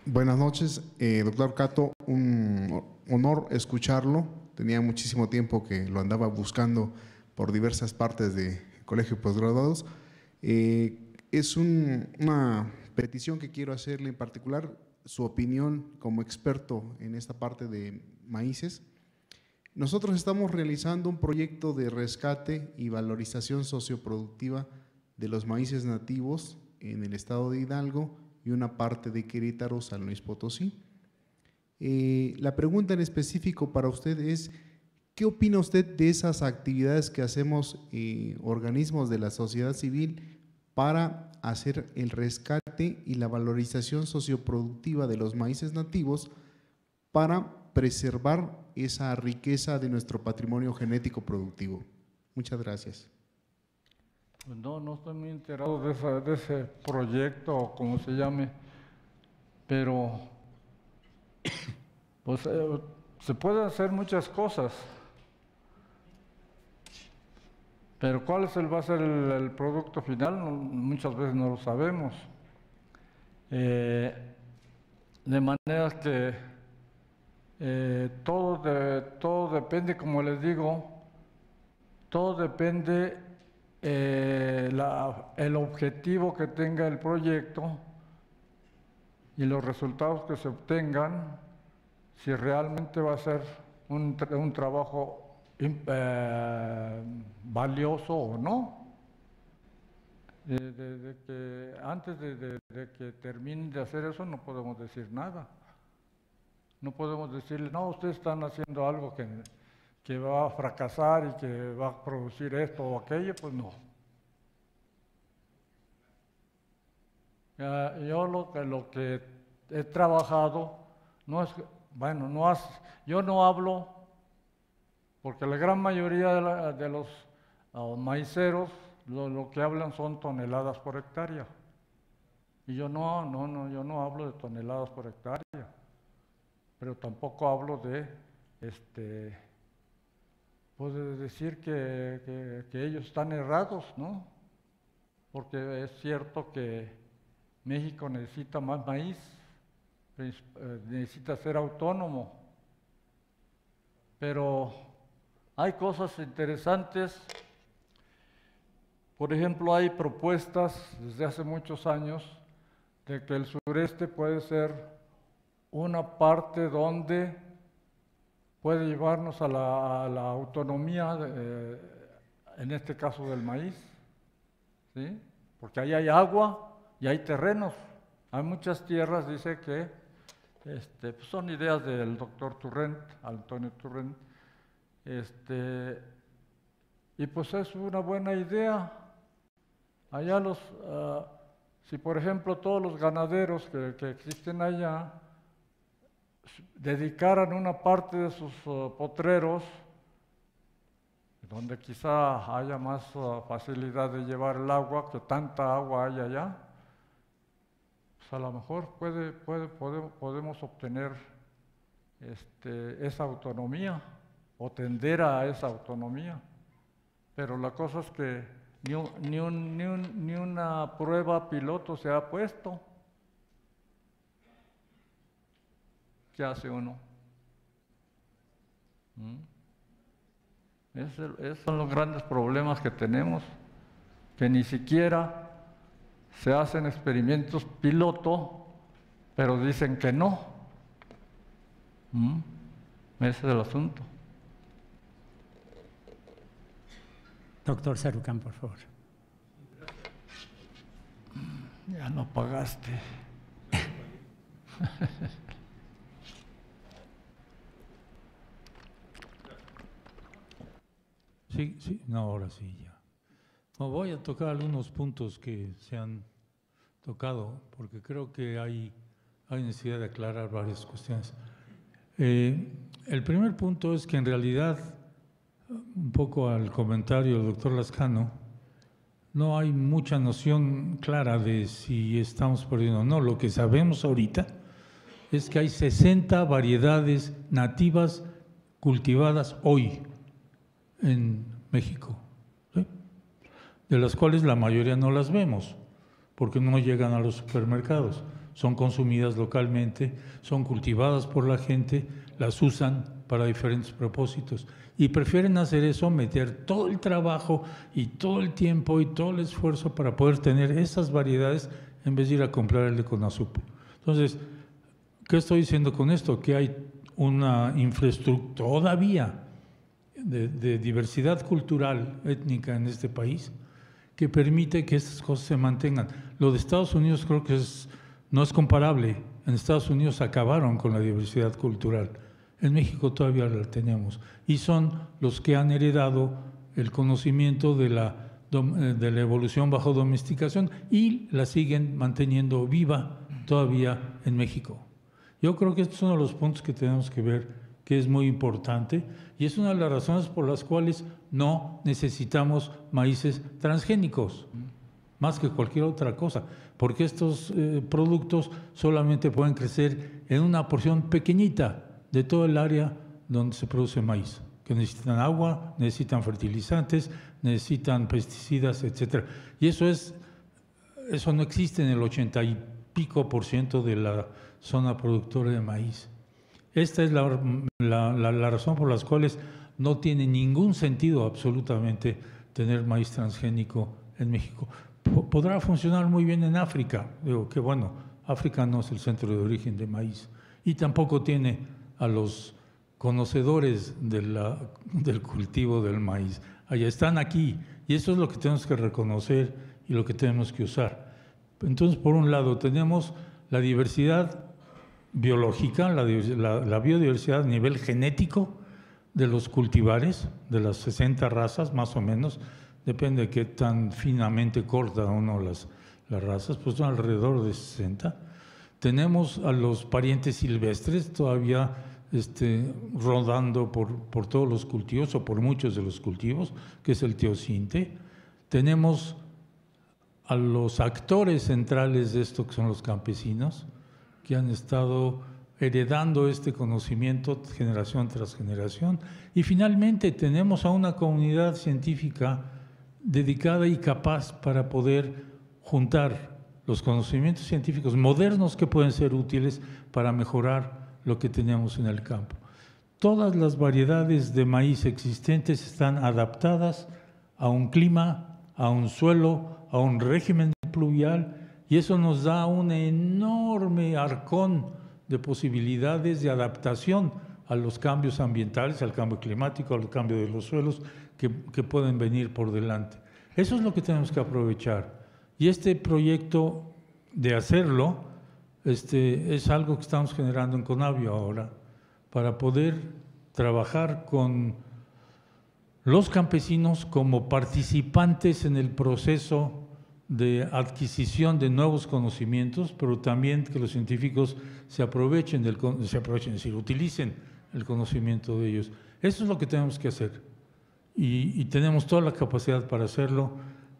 Buenas noches, doctor Cato, un honor escucharlo. Tenía muchísimo tiempo que lo andaba buscando por diversas partes de colegio de posgraduados. Es una petición que quiero hacerle en particular, su opinión como experto en esta parte de maíces. Nosotros estamos realizando un proyecto de rescate y valorización socioproductiva de los maíces nativos en el estado de Hidalgo y una parte de Querétaro, San Luis Potosí. La pregunta en específico para usted es, ¿qué opina usted de esas actividades que hacemos organismos de la sociedad civil para hacer el rescate y la valorización socioproductiva de los maíces nativos para preservar esa riqueza de nuestro patrimonio genético productivo? Muchas gracias. Pues no estoy muy enterado de ese proyecto, o como se llame, pero pues se pueden hacer muchas cosas, pero ¿cuál va a ser el producto final? Muchas veces no lo sabemos. De manera que todo depende, como les digo, todo depende el objetivo que tenga el proyecto y los resultados que se obtengan, si realmente va a ser un trabajo valioso o no. Antes de que terminen de hacer eso no podemos decir nada. No podemos decirle, no, ustedes están haciendo algo que va a fracasar y que va a producir esto o aquello, pues no. Yo lo que he trabajado no es, bueno, yo no hablo, porque la gran mayoría de los maiceros lo que hablan son toneladas por hectárea. Y yo no hablo de toneladas por hectárea, pero tampoco hablo de puede decir que ellos están errados, ¿no? Porque es cierto que México necesita más maíz, necesita ser autónomo, pero hay cosas interesantes. Por ejemplo, hay propuestas desde hace muchos años de que el sureste puede ser una parte donde puede llevarnos a la autonomía, en este caso del maíz, ¿sí? Porque ahí hay agua y hay terrenos. Hay muchas tierras, dice que pues son ideas del doctor Turrent, Antonio Turrent, y pues es una buena idea. Allá si por ejemplo todos los ganaderos que existen allá dedicaran una parte de sus potreros, donde quizá haya más facilidad de llevar el agua, que tanta agua hay allá, pues a lo mejor podemos obtener esa autonomía o tender a esa autonomía. Pero la cosa es que ni una prueba piloto se ha puesto. ¿Qué hace uno? Esos son los grandes problemas que tenemos, que ni siquiera se hacen experimentos piloto, pero dicen que no. Ese es el asunto. Doctor Sarucán, por favor. Ya no pagaste. Sí, no, ahora sí ya. No, voy a tocar algunos puntos que se han tocado, porque creo que hay necesidad de aclarar varias cuestiones. El primer punto es que en realidad, un poco al comentario del doctor Lascano, no hay mucha noción clara de si estamos perdiendo o no. Lo que sabemos ahorita es que hay 60 variedades nativas cultivadas hoy en México, ¿sí? De las cuales la mayoría no las vemos, porque no llegan a los supermercados, son consumidas localmente, son cultivadas por la gente, las usan para diferentes propósitos y prefieren hacer eso, meter todo el trabajo y todo el tiempo y todo el esfuerzo para poder tener esas variedades en vez de ir a comprar el de Conasup. Entonces, ¿qué estoy diciendo con esto? Que hay una infraestructura todavía de diversidad cultural, étnica en este país, que permite que estas cosas se mantengan. Lo de Estados Unidos creo que no es comparable. En Estados Unidos acabaron con la diversidad cultural. En México todavía la tenemos. Y son los que han heredado el conocimiento de la evolución bajo domesticación y la siguen manteniendo viva todavía en México. Yo creo que este es uno de los puntos que tenemos que ver que es muy importante, y es una de las razones por las cuales no necesitamos maíces transgénicos, más que cualquier otra cosa, porque estos productos solamente pueden crecer en una porción pequeñita de todo el área donde se produce maíz, que necesitan agua, necesitan fertilizantes, necesitan pesticidas, etcétera. Y eso no existe en el 80 y pico% de la zona productora de maíz. Esta es la razón por las cuales no tiene ningún sentido absolutamente tener maíz transgénico en México. Podrá funcionar muy bien en África, digo que bueno, África no es el centro de origen de maíz y tampoco tiene a los conocedores del cultivo del maíz. Allá están aquí y eso es lo que tenemos que reconocer y lo que tenemos que usar. Entonces, por un lado, tenemos la diversidad biológica, la biodiversidad a nivel genético de los cultivares, de las 60 razas más o menos, depende de qué tan finamente corta uno las razas, pues son alrededor de 60. Tenemos a los parientes silvestres todavía rodando por todos los cultivos o por muchos de los cultivos, que es el teosinte. Tenemos a los actores centrales de esto, que son los campesinos, que han estado heredando este conocimiento generación tras generación. Y finalmente tenemos a una comunidad científica dedicada y capaz para poder juntar los conocimientos científicos modernos que pueden ser útiles para mejorar lo que tenemos en el campo. Todas las variedades de maíz existentes están adaptadas a un clima, a un suelo, a un régimen pluvial, y eso nos da un enorme arcón de posibilidades de adaptación a los cambios ambientales, al cambio climático, al cambio de los suelos que pueden venir por delante. Eso es lo que tenemos que aprovechar. Y este proyecto de hacerlo es algo que estamos generando en Conavio ahora para poder trabajar con los campesinos como participantes en el proceso de adquisición de nuevos conocimientos, pero también que los científicos se aprovechen, es decir, utilicen el conocimiento de ellos. Eso es lo que tenemos que hacer y tenemos toda la capacidad para hacerlo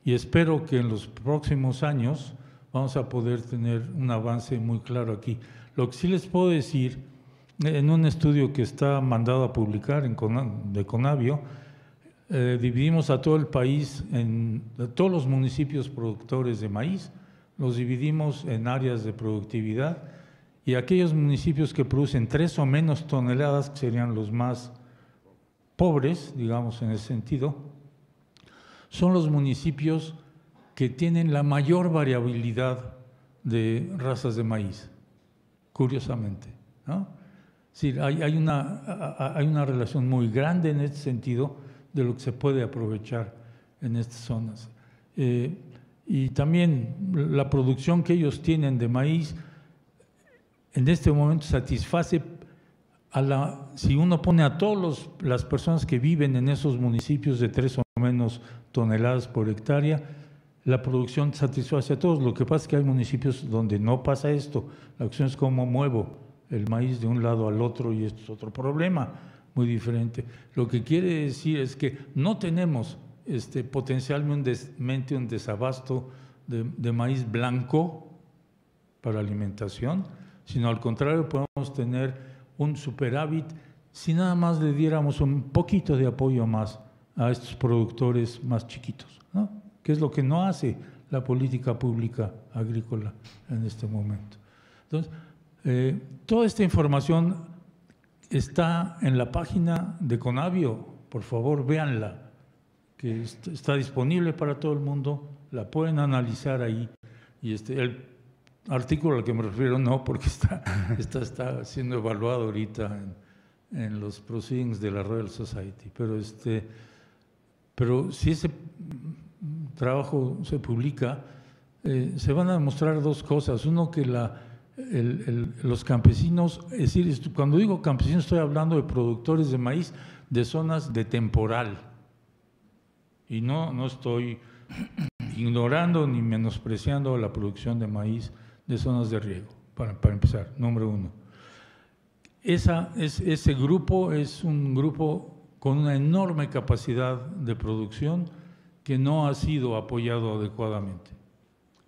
y espero que en los próximos años vamos a poder tener un avance muy claro aquí. Lo que sí les puedo decir, en un estudio que está mandado a publicar de Conavio, dividimos a todo el país, a todos los municipios productores de maíz, los dividimos en áreas de productividad y aquellos municipios que producen 3 o menos toneladas, que serían los más pobres, digamos en ese sentido, son los municipios que tienen la mayor variabilidad de razas de maíz, curiosamente, ¿no? Sí, hay una relación muy grande en este sentido de lo que se puede aprovechar en estas zonas. Y también la producción que ellos tienen de maíz en este momento satisface si uno pone a todas las personas que viven en esos municipios de 3 o menos toneladas por hectárea, la producción satisface a todos. Lo que pasa es que hay municipios donde no pasa esto. La cuestión es cómo muevo el maíz de un lado al otro y esto es otro problema muy diferente. Lo que quiere decir es que no tenemos potencialmente un desabasto de maíz blanco para alimentación, sino al contrario podemos tener un superávit si nada más le diéramos un poquito de apoyo más a estos productores más chiquitos, ¿no? Que es lo que no hace la política pública agrícola en este momento. Entonces, toda esta información está en la página de Conavio, por favor véanla, que está disponible para todo el mundo, la pueden analizar ahí. Y el artículo al que me refiero no, porque está siendo evaluado ahorita en los proceedings de la Royal Society, pero si ese trabajo se publica, se van a demostrar 2 cosas. Uno, que los campesinos, es decir, cuando digo campesinos estoy hablando de productores de maíz de zonas de temporal y no estoy ignorando ni menospreciando la producción de maíz de zonas de riego, para empezar, número 1. ese grupo es un grupo con una enorme capacidad de producción que no ha sido apoyado adecuadamente.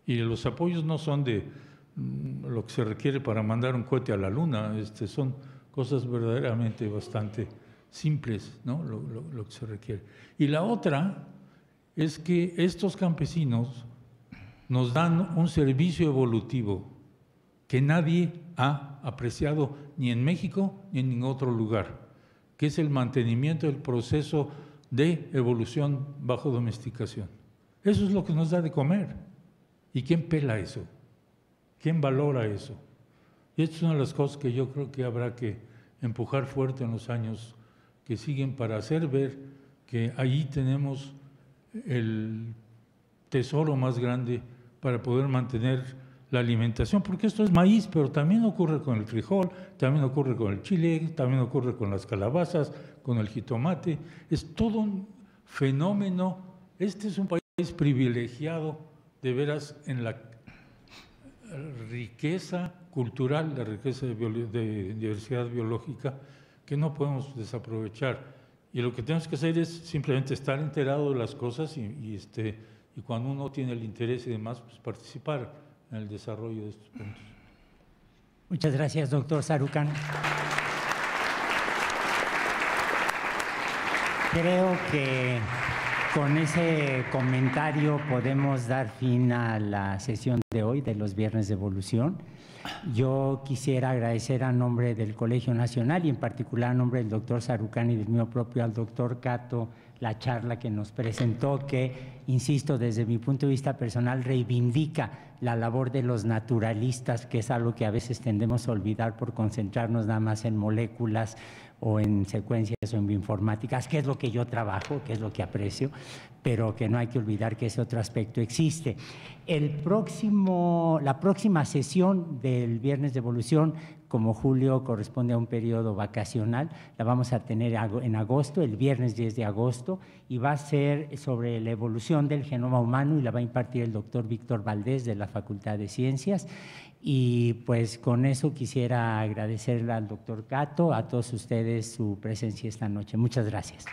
Y los apoyos no son de lo que se requiere para mandar un cohete a la luna, son cosas verdaderamente bastante simples, ¿no? Lo que se requiere. Y la otra es que estos campesinos nos dan un servicio evolutivo que nadie ha apreciado ni en México ni en ningún otro lugar, que es el mantenimiento del proceso de evolución bajo domesticación. Eso es lo que nos da de comer. ¿Y quién pela eso? ¿Quién valora eso? Y esta es una de las cosas que yo creo que habrá que empujar fuerte en los años que siguen para hacer ver que allí tenemos el tesoro más grande para poder mantener la alimentación, porque esto es maíz, pero también ocurre con el frijol, también ocurre con el chile, también ocurre con las calabazas, con el jitomate. Es todo un fenómeno. Este es un país privilegiado, de veras, en la riqueza cultural, la riqueza de diversidad biológica, que no podemos desaprovechar. Y lo que tenemos que hacer es simplemente estar enterado de las cosas y cuando uno tiene el interés y demás, pues participar en el desarrollo de estos puntos. Muchas gracias, doctor Sarukhan. Creo que con ese comentario podemos dar fin a la sesión de hoy de los Viernes de Evolución. Yo quisiera agradecer a nombre del Colegio Nacional y en particular a nombre del doctor Sarukhan y del mío propio al doctor Cato la charla que nos presentó, que, insisto, desde mi punto de vista personal reivindica la labor de los naturalistas, que es algo que a veces tendemos a olvidar por concentrarnos nada más en moléculas o en secuencias o en bioinformáticas, que es lo que yo trabajo, que es lo que aprecio, pero que no hay que olvidar que ese otro aspecto existe. La próxima sesión del Viernes de Evolución, como julio corresponde a un periodo vacacional, la vamos a tener en agosto, el viernes 10 de agosto, y va a ser sobre la evolución del genoma humano y la va a impartir el doctor Víctor Valdés de la Facultad de Ciencias. Y pues con eso quisiera agradecerle al doctor Cato, a todos ustedes su presencia esta noche. Muchas gracias.